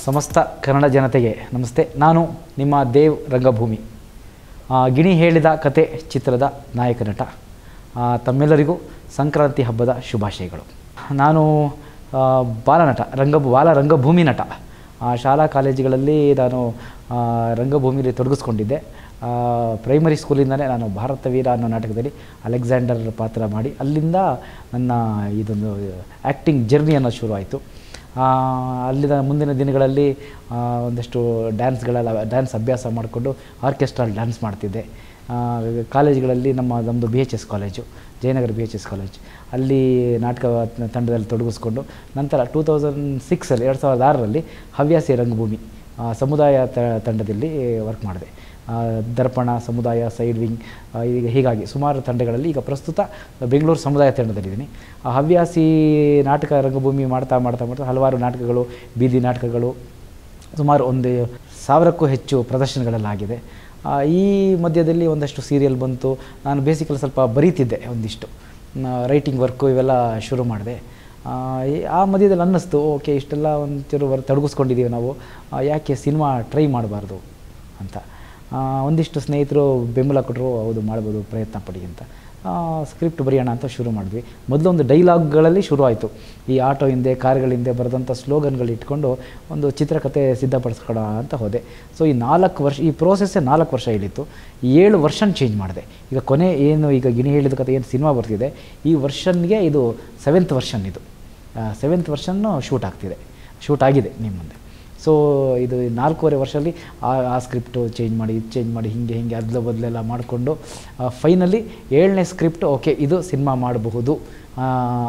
ಸಮಸ್ತ ಕನ್ನಡ ಜನತೆಗೆ ನಮಸ್ತೆ. ನಾನು ನಿಮ್ಮ ದೇವ್ ರಂಗಭೂಮಿ. ಗಿಣಿ ಹೇಳಿದ ಕತೆ ಚಿತ್ರದ ನಾಯಕ ನಟ. ತಮ್ಮೆಲ್ಲರಿಗೂ ಸಂಕ್ರಾಂತಿ ಹಬ್ಬದ ಶುಭಾಶಯಗಳು. ನಾನು ಬಾಲನಟ, ರಂಗಭೂಮಿ ನಟ. ಶಾಲಾ ಕಾಲೇಜುಗಳಲ್ಲಿ ನಾನು ರಂಗಭೂಮಿಯಲ್ಲಿ ತೊಡಗಿಸ್ಕೊಂಡಿದ್ದೆ. ಪ್ರೈಮರಿ ಸ್ಕೂಲಿಂದಲೇ ನಾನು ಭಾರತ ವೀರ ಅನ್ನೋ ನಾಟಕದಲ್ಲಿ ಅಲೆಕ್ಸಾಂಡರ್ ಪಾತ್ರ ಮಾಡಿ ಅಲ್ಲಿಂದ ನನ್ನ ಇದೊಂದು ಆ್ಯಕ್ಟಿಂಗ್ ಜರ್ನಿ ಅನ್ನೋದು ಶುರುವಾಯಿತು. ಅಲ್ಲಿನ ಮುಂದಿನ ದಿನಗಳಲ್ಲಿ ಒಂದಷ್ಟು ಡ್ಯಾನ್ಸ್ ಅಭ್ಯಾಸ ಮಾಡಿಕೊಂಡು ಆರ್ಕೆಸ್ಟ್ರಾಲ್ ಡ್ಯಾನ್ಸ್ ಮಾಡ್ತಿದ್ದೆ. ಕಾಲೇಜುಗಳಲ್ಲಿ ನಮ್ಮದು BHS college, Jayanagar BHS college, ಅಲ್ಲಿ ನಾಟಕ ತಂಡದಲ್ಲಿ ತೊಡಗಿಸ್ಕೊಂಡು ನಂತರ 2006 ಹವ್ಯಾಸಿ ರಂಗಭೂಮಿ ಸಮುದಾಯ ತಂಡದಲ್ಲಿ ವರ್ಕ್ ಮಾಡಿದೆ. ದರ್ಪಣ, ಸಮುದಾಯ, ಸೈಡ್ ವಿಂಗ್, ಹೀಗಾಗಿ ಸುಮಾರು ತಂಡಗಳಲ್ಲಿ ಈಗ ಪ್ರಸ್ತುತ ಬೆಂಗಳೂರು ಸಮುದಾಯ ತಂಡದಲ್ಲಿದ್ದೀನಿ. ಹವ್ಯಾಸಿ ನಾಟಕ ರಂಗಭೂಮಿ ಮಾಡ್ತಾ ಹಲವಾರು ನಾಟಕಗಳು, ಬೀದಿ ನಾಟಕಗಳು, ಸುಮಾರು 1000ಕ್ಕೂ ಹೆಚ್ಚು ಪ್ರದರ್ಶನಗಳಲ್ಲಾಗಿದೆ. ಈ ಮಧ್ಯದಲ್ಲಿ ಒಂದಷ್ಟು ಸೀರಿಯಲ್ ಬಂತು. ನಾನು ಬೇಸಿಕಲಿ ಸ್ವಲ್ಪ ಬರೀತಿದ್ದೆ, ಒಂದಿಷ್ಟು ರೈಟಿಂಗ್ ವರ್ಕು ಇವೆಲ್ಲ ಶುರು ಮಾಡಿದೆ. ಆ ಮಧ್ಯದಲ್ಲಿ ಅನ್ನಿಸ್ತು, ಓಕೆ ಇಷ್ಟೆಲ್ಲ ಒಂಚೂರು ತೊಡಗಿಸ್ಕೊಂಡಿದ್ದೀವಿ ನಾವು, ಯಾಕೆ ಸಿನಿಮಾ ಟ್ರೈ ಮಾಡಬಾರ್ದು ಅಂತ. ಒಂದಿಷ್ಟು ಸ್ನೇಹಿತರು ಬೆಂಬಲ ಕೊಟ್ಟರು, ಹೌದು ಮಾಡ್ಬೋದು, ಪ್ರಯತ್ನ ಪಡಿ ಅಂತ. ಸ್ಕ್ರಿಪ್ಟ್ ಬರೆಯೋಣ ಅಂತ ಶುರು ಮಾಡಿದ್ವಿ. ಮೊದಲು ಒಂದು ಡೈಲಾಗ್ಗಳಲ್ಲಿ ಶುರು ಆಯಿತು. ಈ ಆಟೋ ಹಿಂದೆ, ಕಾರ್ಗಳ ಹಿಂದೆ ಬರೆದಂಥ ಸ್ಲೋಗನ್ಗಳು ಇಟ್ಕೊಂಡು ಒಂದು ಚಿತ್ರಕಥೆ ಸಿದ್ಧಪಡಿಸ್ಕೊಳ ಅಂತ ಹೋದೆ. ಸೊ ಈ 4 ವರ್ಷ, ಈ ಪ್ರೋಸೆಸ್ಸೇ 4 ವರ್ಷ ಹಿಡಿತು. 7 ವರ್ಷನ್ ಚೇಂಜ್ ಮಾಡಿದೆ. ಈಗ ಕೊನೆ ಏನು, ಈಗ ಗಿಣಿ ಹೇಳಿದ ಕಥೆ ಏನು ಸಿನಿಮಾ ಬರ್ತಿದೆ, ಈ ವರ್ಷನ್ಗೆ ಇದು 7th ವರ್ಷನ್. ಇದು 7th ವರ್ಷನ್ನು ಶೂಟ್ ಆಗಿದೆ ನಿಮ್ಮ ಮುಂದೆ. ಸೊ ಇದು 4.5 ವರ್ಷದಲ್ಲಿ ಆ ಸ್ಕ್ರಿಪ್ಟು ಚೇಂಜ್ ಮಾಡಿ ಹಿಂಗೆ ಅದಲ ಬದಲೆಲ್ಲ ಮಾಡಿಕೊಂಡು ಫೈನಲಿ 7ನೇ ಸ್ಕ್ರಿಪ್ಟ್ ಓಕೆ ಇದು ಸಿನಿಮಾ ಮಾಡಬಹುದು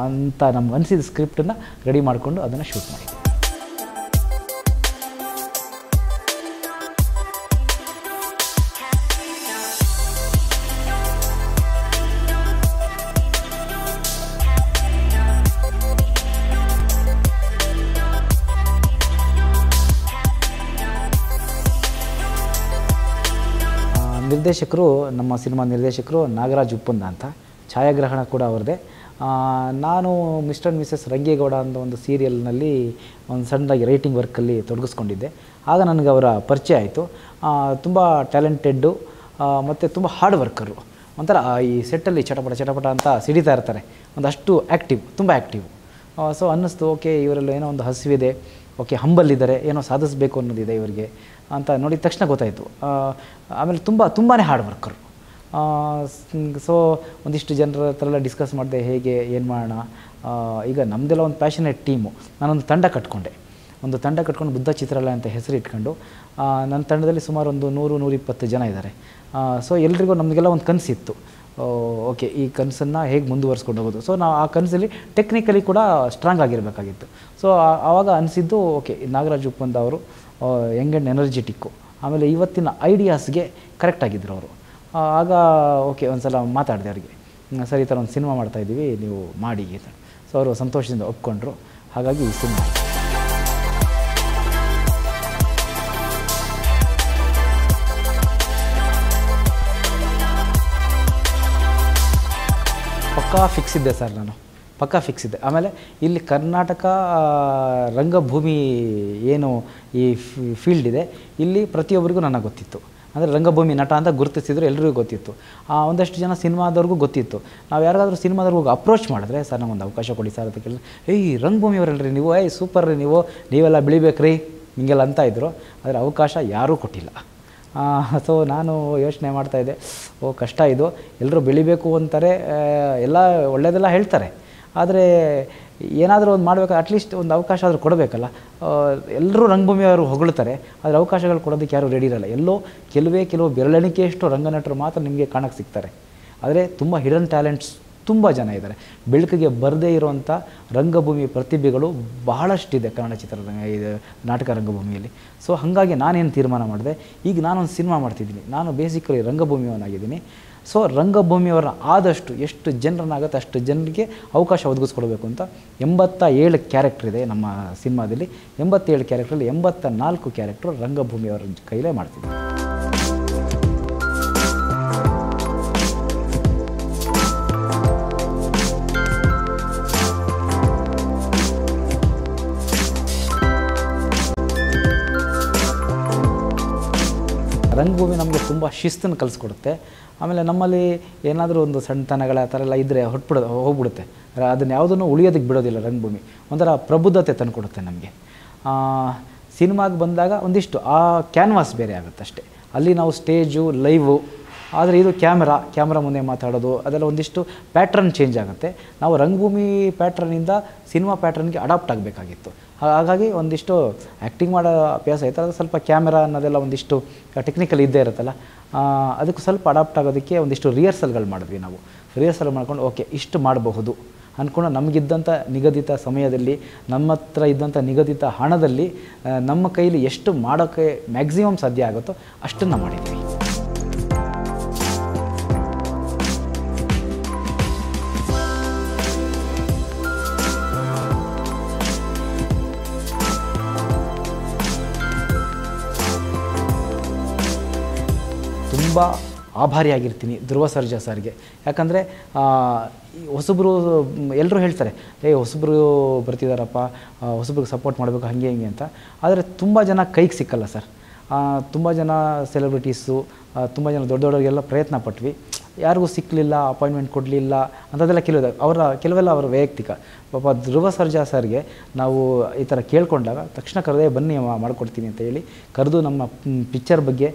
ಅಂತ ನಮ್ಗೆ ಅನಿಸಿದ ಸ್ಕ್ರಿಪ್ಟನ್ನು ರೆಡಿ ಮಾಡಿಕೊಂಡು ಅದನ್ನು ಶೂಟ್ ಮಾಡಿ. ನಿರ್ದೇಶಕರು, ನಮ್ಮ ಸಿನಿಮಾ ನಿರ್ದೇಶಕರು ನಾಗರಾಜ್ ಉಪ್ಪಂದ ಅಂತ. ಛಾಯಾಗ್ರಹಣ ಕೂಡ ಅವ್ರದ್ದೇ. ನಾನು ಮಿಸ್ಟರ್ ಆ್ಯಂಡ್ ಮಿಸಸ್ ರಂಗೇಗೌಡ ಅಂತ ಒಂದು ಸೀರಿಯಲ್ನಲ್ಲಿ ಒಂದು ಸಣ್ಣದಾಗಿ ರೈಟಿಂಗ್ ವರ್ಕಲ್ಲಿ ತೊಡಗಿಸ್ಕೊಂಡಿದ್ದೆ. ಆಗ ನನಗೆ ಅವರ ಪರಿಚಯ ಆಯಿತು. ತುಂಬ ಟ್ಯಾಲೆಂಟೆಡ್ಡು ಮತ್ತು ತುಂಬ ಹಾರ್ಡ್ ವರ್ಕರು. ಒಂಥರ ಈ ಸೆಟ್ಟಲ್ಲಿ ಚಟಪಟ ಅಂತ ಸಿಡಿತಾ ಇರ್ತಾರೆ. ಒಂದಷ್ಟು ತುಂಬ ಆ್ಯಕ್ಟಿವ್. ಸೊ ಅನ್ನಿಸ್ತು, ಓಕೆ ಇವರಲ್ಲಿ ಏನೋ ಒಂದು ಹಸಿವಿದೆ, ಓಕೆ ಹಂಬಲ್ಲಿದ್ದಾರೆ, ಏನೋ ಸಾಧಿಸಬೇಕು ಅನ್ನೋದಿದೆ ಇವರಿಗೆ ಅಂತ ನೋಡಿದ ತಕ್ಷಣ ಗೊತ್ತಾಯಿತು. ಆಮೇಲೆ ತುಂಬಾ ಹಾರ್ಡ್ ವರ್ಕರು. ಸೊ ಒಂದಿಷ್ಟು ಜನರ ಹತ್ರ ಎಲ್ಲ ಡಿಸ್ಕಸ್ ಮಾಡಿದೆ, ಹೇಗೆ ಏನು ಮಾಡೋಣ. ಈಗ ನಮ್ಮದೆಲ್ಲ ಒಂದು ಪ್ಯಾಷನೇಟ್ ಟೀಮು. ನಾನೊಂದು ತಂಡ ಕಟ್ಕೊಂಡು ಬುದ್ಧ ಚಿತ್ರಾಲಯ ಅಂತ ಹೆಸರು ಇಟ್ಕೊಂಡು ನನ್ನ ತಂಡದಲ್ಲಿ ಸುಮಾರು ಒಂದು 100-120 ಜನ ಇದ್ದಾರೆ. ಸೊ ಎಲ್ರಿಗೂ ನಮಗೆಲ್ಲ ಒಂದು ಕನಸಿತ್ತು. ಓಕೆ ಈ ಕನಸನ್ನು ಹೇಗೆ ಮುಂದುವರಿಸ್ಕೊಂಡು ಹೋಗೋದು. ಸೊ ನಾವು ಆ ಕನಸಲ್ಲಿ ಟೆಕ್ನಿಕಲಿ ಕೂಡ ಸ್ಟ್ರಾಂಗ್ ಆಗಿರಬೇಕಾಗಿತ್ತು. ಸೊ ಆವಾಗ ಅನಿಸಿದ್ದು, ಓಕೆ ನಾಗರಾಜ್ ಉಪ್ಪಂದ ಅವರು ಯಂಗ್ ಆ್ಯಂಡ್ ಎನರ್ಜೆಟಿಕ್ಕು, ಆಮೇಲೆ ಇವತ್ತಿನ ಐಡಿಯಾಸ್ಗೆ ಕರೆಕ್ಟಾಗಿದ್ದರು ಅವರು. ಆಗ ಓಕೆ ಒಂದು ಸಲ ಮಾತಾಡಿದೆ ಅವರಿಗೆ, ಸರಿ ಈ ಥರ ಒಂದು ಸಿನಿಮಾ ಮಾಡ್ತಾಯಿದ್ದೀವಿ, ನೀವು ಮಾಡಿ ಅಂತ. ಸೊ ಅವರು ಸಂತೋಷದಿಂದ ಒಪ್ಕೊಂಡ್ರು. ಹಾಗಾಗಿ ಈ ಸಿನಿಮಾ ಪಕ್ಕಾ ಫಿಕ್ಸ್ ಇದ್ದೆ. ಆಮೇಲೆ ಇಲ್ಲಿ ಕರ್ನಾಟಕ ರಂಗಭೂಮಿ ಏನು ಈ ಫೀಲ್ಡ್ ಇದೆ, ಇಲ್ಲಿ ಪ್ರತಿಯೊಬ್ಬರಿಗೂ ನನಗೆ ಗೊತ್ತಿತ್ತು. ಅಂದರೆ ರಂಗಭೂಮಿ ನಟ ಅಂತ ಗುರುತಿಸಿದ್ರು, ಎಲ್ರಿಗೂ ಗೊತ್ತಿತ್ತು. ಒಂದಷ್ಟು ಜನ ಸಿನಿಮಾದವ್ರಿಗೂ ಗೊತ್ತಿತ್ತು. ನಾವು ಯಾರಿಗಾದ್ರೂ ಸಿನಿಮಾದವ್ರಿಗೆ ಅಪ್ರೋಚ್ ಮಾಡಿದ್ರೆ, ಸರ್ ನಮಗೊಂದು ಅವಕಾಶ ಕೊಡಿ ಸರ್ ಅಂತ ಕೇಳಿದ್ರೆ, ರಂಗಭೂಮಿಯವರಲ್ರಿ ನೀವು, ಸೂಪರ್ ರೀ ನೀವೆಲ್ಲ ಬೆಳಿಬೇಕ್ರಿ ಹಿಂಗೆಲ್ಲ ಅಂತ ಇದ್ದರು. ಆದರೆ ಅವಕಾಶ ಯಾರೂ ಕೊಟ್ಟಿಲ್ಲ. ಸೊ ನಾನು ಯೋಚನೆ ಮಾಡ್ತಾಯಿದ್ದೆ, ಕಷ್ಟ ಇದು, ಎಲ್ಲರೂ ಬೆಳಿಬೇಕು ಅಂತಾರೆ, ಎಲ್ಲ ಒಳ್ಳೆಯದೆಲ್ಲ ಹೇಳ್ತಾರೆ, ಆದರೆ ಏನಾದರೂ ಒಂದು ಮಾಡಬೇಕು, ಅಟ್ಲೀಸ್ಟ್ ಒಂದು ಅವಕಾಶ ಆದರೂ ಕೊಡಬೇಕಲ್ಲ. ಎಲ್ಲರೂ ರಂಗಭೂಮಿಯವರು ಹೊಗಳ್ತಾರೆ, ಆದರೆ ಅವಕಾಶಗಳು ಕೊಡೋದಕ್ಕೆ ಯಾರೂ ರೆಡಿ ಇರಲ್ಲ. ಎಲ್ಲೋ ಕೆಲವು ಬೆರಳೆಣಿಕೆಯಷ್ಟು ರಂಗನಟರು ಮಾತ್ರ ನಿಮಗೆ ಕಾಣಕ್ಕೆ ಸಿಗ್ತಾರೆ. ಆದರೆ ತುಂಬ ಹಿಡನ್ ಟ್ಯಾಲೆಂಟ್ಸ್ ತುಂಬ ಜನ ಇದ್ದಾರೆ. ಬೆಳಕಿಗೆ ಬರದೇ ಇರುವಂಥ ರಂಗಭೂಮಿ ಪ್ರತಿಭೆಗಳು ಬಹಳಷ್ಟಿದೆ ಕನ್ನಡ ನಾಟಕ ರಂಗಭೂಮಿಯಲ್ಲಿ. ಸೊ ಹಾಗಾಗಿ ನಾನೇನು ತೀರ್ಮಾನ ಮಾಡಿದೆ, ಈಗ ನಾನೊಂದು ಸಿನಿಮಾ ಮಾಡ್ತಿದ್ದೀನಿ. ನಾನು ಬೇಸಿಕಲಿ ರಂಗಭೂಮಿಯವನಾಗಿದ್ದೀನಿ. ಸೊ ರಂಗಭೂಮಿಯವರ ಆದಷ್ಟು ಎಷ್ಟು ಜನರನ್ನಾಗುತ್ತೆ ಅಷ್ಟು ಜನರಿಗೆ ಅವಕಾಶ ಒದಗಿಸ್ಕೊಡ್ಬೇಕು ಅಂತ 87 ಕ್ಯಾರೆಕ್ಟರ್ ಇದೆ ನಮ್ಮ ಸಿನಿಮಾದಲ್ಲಿ. 87 ಕ್ಯಾರೆಕ್ಟ್ರಲ್ಲಿ 84 ಕ್ಯಾರೆಕ್ಟ್ರು ರಂಗಭೂಮಿಯವರ ಕೈಲೇ ಮಾಡ್ತಿದ್ದೀನಿ. ರಂಗಭೂಮಿ ನಮಗೆ ತುಂಬ ಶಿಸ್ತನ್ನು ಕಲಿಸ್ಕೊಡುತ್ತೆ. ಆಮೇಲೆ ನಮ್ಮಲ್ಲಿ ಏನಾದರೂ ಒಂದು ಸಣ್ಣತನಗಳ ಆ ಥರ ಎಲ್ಲ ಇದ್ದರೆ ಹೋಗ್ಬಿಡುತ್ತೆ. ಅದನ್ನು ಯಾವುದನ್ನು ಉಳಿಯೋದಕ್ಕೆ ಬಿಡೋದಿಲ್ಲ. ರಂಗಭೂಮಿ ಒಂಥರ ಪ್ರಬುದ್ಧತೆ ತಂದುಕೊಡುತ್ತೆ ನಮಗೆ. ಸಿನಿಮಾಗೆ ಬಂದಾಗ ಒಂದಿಷ್ಟು ಆ ಕ್ಯಾನ್ವಾಸ್ ಬೇರೆ ಆಗುತ್ತೆ ಅಷ್ಟೇ. ಅಲ್ಲಿ ನಾವು ಸ್ಟೇಜು ಲೈವು, ಆದರೆ ಇದು ಕ್ಯಾಮ್ರಾ ಮುಂದೆ ಮಾತಾಡೋದು ಅದೆಲ್ಲ ಒಂದಿಷ್ಟು ಪ್ಯಾಟ್ರನ್ ಚೇಂಜ್ ಆಗುತ್ತೆ. ನಾವು ರಂಗಭೂಮಿ ಪ್ಯಾಟ್ರನಿಂದ ಸಿನಿಮಾ ಪ್ಯಾಟ್ರನ್ಗೆ ಅಡಾಪ್ಟ್ ಆಗಬೇಕಾಗಿತ್ತು. ಹಾಗಾಗಿ ಒಂದಿಷ್ಟು ಆ್ಯಕ್ಟಿಂಗ್ ಮಾಡೋ ಅಭ್ಯಾಸ ಐತೆ, ಅದು ಸ್ವಲ್ಪ ಕ್ಯಾಮೆರಾ ಅನ್ನೋದೆಲ್ಲ ಒಂದಿಷ್ಟು ಟೆಕ್ನಿಕಲ್ ಇದ್ದೇ ಇರುತ್ತಲ್ಲ, ಅದಕ್ಕೆ ಸ್ವಲ್ಪ ಅಡಾಪ್ಟ್ ಆಗೋದಕ್ಕೆ ಒಂದಿಷ್ಟು ರಿಹರ್ಸಲ್ಗಳು ಮಾಡಿದ್ವಿ. ನಾವು ರಿಹರ್ಸಲ್ ಮಾಡ್ಕೊಂಡು ಓಕೆ ಇಷ್ಟು ಮಾಡಬಹುದು ಅಂದ್ಕೊಂಡು ನಮಗಿದ್ದಂಥ ನಿಗದಿತ ಸಮಯದಲ್ಲಿ, ನಮ್ಮ ಹತ್ರ ಇದ್ದಂಥ ನಿಗದಿತ ಹಣದಲ್ಲಿ ನಮ್ಮ ಕೈಲಿ ಎಷ್ಟು ಮಾಡೋಕ್ಕೆ ಮ್ಯಾಕ್ಸಿಮಮ್ ಸಾಧ್ಯ ಆಗುತ್ತೋ ಅಷ್ಟನ್ನು ಮಾಡಿದ್ವಿ. ತುಂಬ ಆಭಾರಿಯಾಗಿರ್ತೀನಿ ಧ್ರುವ ಸರ್ಜಾ ಸರ್ಗೆ. ಯಾಕಂದರೆ ಹೊಸಬ್ರು ಎಲ್ಲರೂ ಹೇಳ್ತಾರೆ, ಹೊಸಬ್ರು ಬರ್ತಿದ್ದಾರಪ್ಪ, ಹೊಸಬ್ರಿಗೆ ಸಪೋರ್ಟ್ ಮಾಡಬೇಕು ಹಾಗೆ ಹಿಂಗೆ ಅಂತ. ಆದರೆ ತುಂಬ ಜನ ಕೈಗೆ ಸಿಕ್ಕಲ್ಲ ಸರ್. ತುಂಬ ಜನ ಸೆಲೆಬ್ರಿಟೀಸು, ತುಂಬ ಜನ ದೊಡ್ಡವರಿಗೆಲ್ಲ ಪ್ರಯತ್ನ ಪಟ್ವಿ, ಯಾರಿಗೂ ಸಿಕ್ಕಲಿಲ್ಲ, ಅಪಾಯಿಂಟ್ಮೆಂಟ್ ಕೊಡಲಿಲ್ಲ ಅಂಥದ್ದೆಲ್ಲ ಕೆಲವೆಲ್ಲ ಅವರ ವೈಯಕ್ತಿಕ. ಪಾಪ ಧ್ರುವ ಸರ್ಜಾ ಸರ್ಗೆ ನಾವು ಈ ಥರ ಕೇಳ್ಕೊಂಡಾಗ ತಕ್ಷಣ ಕರೆದೇ ಬನ್ನಿ ಮಾಡಿಕೊಡ್ತೀನಿ ಅಂತ ಹೇಳಿ ಕರೆದು ನಮ್ಮ ಪಿಕ್ಚರ್ ಬಗ್ಗೆ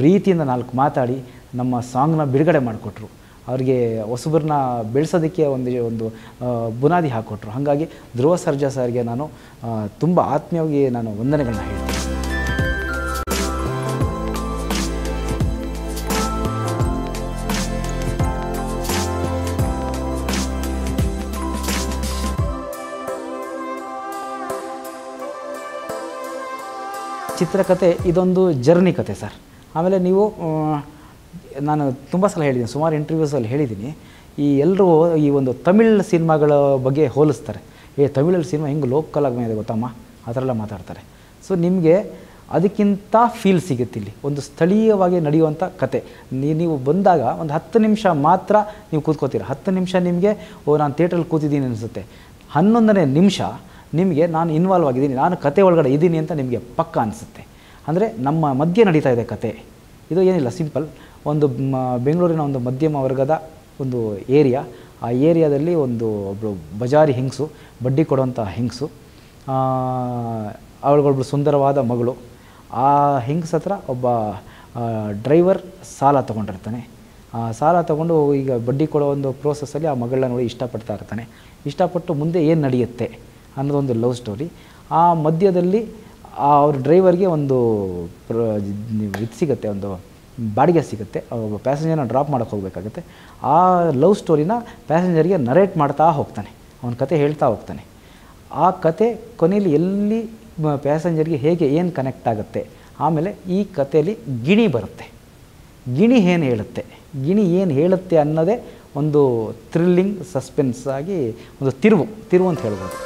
ಪ್ರೀತಿಯಿಂದ 4 ಮಾತಾಡಿ ನಮ್ಮ ಸಾಂಗ್ನ ಬಿಡುಗಡೆ ಮಾಡಿಕೊಟ್ರು. ಅವ್ರಿಗೆ ಹೊಸಬ್ರನ್ನ ಬೆಳೆಸೋದಕ್ಕೆ ಒಂದು ಬುನಾದಿ ಹಾಕ್ಕೊಟ್ರು. ಹಾಗಾಗಿ ಧ್ರುವ ಸರ್ಜಾ ಸರ್ಗೆ ನಾನು ತುಂಬ ಆತ್ಮೀಯವಾಗಿ ನಾನು ವಂದನೆಗಳನ್ನ ಹೇಳ್ತೀನಿ. ಚಿತ್ರಕಥೆ ಇದೊಂದು ಜರ್ನಿ ಕತೆ ಸರ್. ಆಮೇಲೆ ನೀವು ನಾನು ತುಂಬ ಸಲ ಹೇಳಿದ್ದೀನಿ, ಸುಮಾರು ಇಂಟರ್ವ್ಯೂಸಲ್ಲಿ ಹೇಳಿದ್ದೀನಿ, ಎಲ್ಲರೂ ಈ ಒಂದು ತಮಿಳ್ ಸಿನಿಮಾಗಳ ಬಗ್ಗೆ ಹೋಲಿಸ್ತಾರೆ. ತಮಿಳಲ್ಲಿ ಸಿನಿಮಾ ಹೆಂಗೆ ಲೋಕಲ್ ಆಗಿ ಇದೆ ಗೊತ್ತಮ್ಮ, ಆ ಥರ ಎಲ್ಲ ಮಾತಾಡ್ತಾರೆ. ಸೊ ನಿಮಗೆ ಅದಕ್ಕಿಂತ ಫೀಲ್ ಸಿಗುತ್ತೆ ಇಲ್ಲಿ, ಒಂದು ಸ್ಥಳೀಯವಾಗಿ ನಡೆಯುವಂಥ ಕತೆ. ನೀವು ಬಂದಾಗ ಒಂದು 10 ನಿಮಿಷ ಮಾತ್ರ ನೀವು ಕೂತ್ಕೋತೀರ. 10 ನಿಮಿಷ ನಿಮಗೆ ನಾನು ಥಿಯೇಟ್ರಲ್ಲಿ ಕೂತಿದ್ದೀನಿ ಅನಿಸುತ್ತೆ. 11ನೇ ನಿಮಿಷ ನಿಮಗೆ ನಾನು ಇನ್ವಾಲ್ವ್ ಆಗಿದ್ದೀನಿ, ನಾನು ಕತೆ ಒಳಗಡೆ ಇದ್ದೀನಿ ಅಂತ ನಿಮಗೆ ಪಕ್ಕ ಅನಿಸುತ್ತೆ. ಅಂದರೆ ನಮ್ಮ ಮಧ್ಯೆ ನಡೀತಾ ಇದೆ ಕತೆ. ಇದು ಏನಿಲ್ಲ, ಸಿಂಪಲ್. ಒಂದು ಬೆಂಗಳೂರಿನ ಒಂದು ಮಧ್ಯಮ ವರ್ಗದ ಒಂದು ಏರಿಯಾ. ಆ ಏರಿಯಾದಲ್ಲಿ ಒಬ್ಬಳು ಬಜಾರಿ ಹೆಂಗಸು, ಬಡ್ಡಿ ಕೊಡುವಂಥ ಹೆಂಗಸು, ಅವಳಿಗೊಬ್ಬಳು ಸುಂದರವಾದ ಮಗಳು. ಆ ಹೆಂಗಸ ಹತ್ರ ಒಬ್ಬ ಡ್ರೈವರ್ ಸಾಲ ತೊಗೊಂಡಿರ್ತಾನೆ. ಸಾಲ ತೊಗೊಂಡು ಈಗ ಬಡ್ಡಿ ಕೊಡೋ ಒಂದು ಪ್ರೋಸೆಸ್ಸಲ್ಲಿ ಆ ಮಗಳನ್ನ ನೋಡಿ ಇಷ್ಟಪಡ್ತಾ ಇರ್ತಾನೆ. ಇಷ್ಟಪಟ್ಟು ಮುಂದೆ ಏನು ನಡೆಯುತ್ತೆ ಅನ್ನೋದೊಂದು ಲವ್ ಸ್ಟೋರಿ. ಆ ಮಧ್ಯದಲ್ಲಿ ಅವ್ರ ಡ್ರೈವರ್ಗೆ ಒಂದು ಇದು ಸಿಗುತ್ತೆ, ಒಂದು ಬಾಡಿಗೆ ಸಿಗುತ್ತೆ. ಒಬ್ಬ ಪ್ಯಾಸೆಂಜರ್ನ ಡ್ರಾಪ್ ಮಾಡೋಕ್ಕೆ ಹೋಗಬೇಕಾಗುತ್ತೆ. ಆ ಲವ್ ಸ್ಟೋರಿನ ಪ್ಯಾಸೆಂಜರ್ಗೆ ನರೇಟ್ ಮಾಡ್ತಾ ಹೋಗ್ತಾನೆ, ಅವನ ಕತೆ ಹೇಳ್ತಾ ಹೋಗ್ತಾನೆ. ಆ ಕತೆ ಕೊನೆಯಲ್ಲಿ ಎಲ್ಲಿ ಪ್ಯಾಸೆಂಜರ್ಗೆ ಹೇಗೆ ಏನು ಕನೆಕ್ಟ್ ಆಗುತ್ತೆ. ಆಮೇಲೆ ಈ ಕಥೆಯಲ್ಲಿ ಗಿಣಿ ಬರುತ್ತೆ. ಗಿಣಿ ಏನು ಹೇಳುತ್ತೆ ಅನ್ನೋದೇ ಒಂದು ಥ್ರಿಲ್ಲಿಂಗ್ ಸಸ್ಪೆನ್ಸ್ ಆಗಿ ಒಂದು ತಿರುವು ಅಂತ ಹೇಳ್ಬೋದು.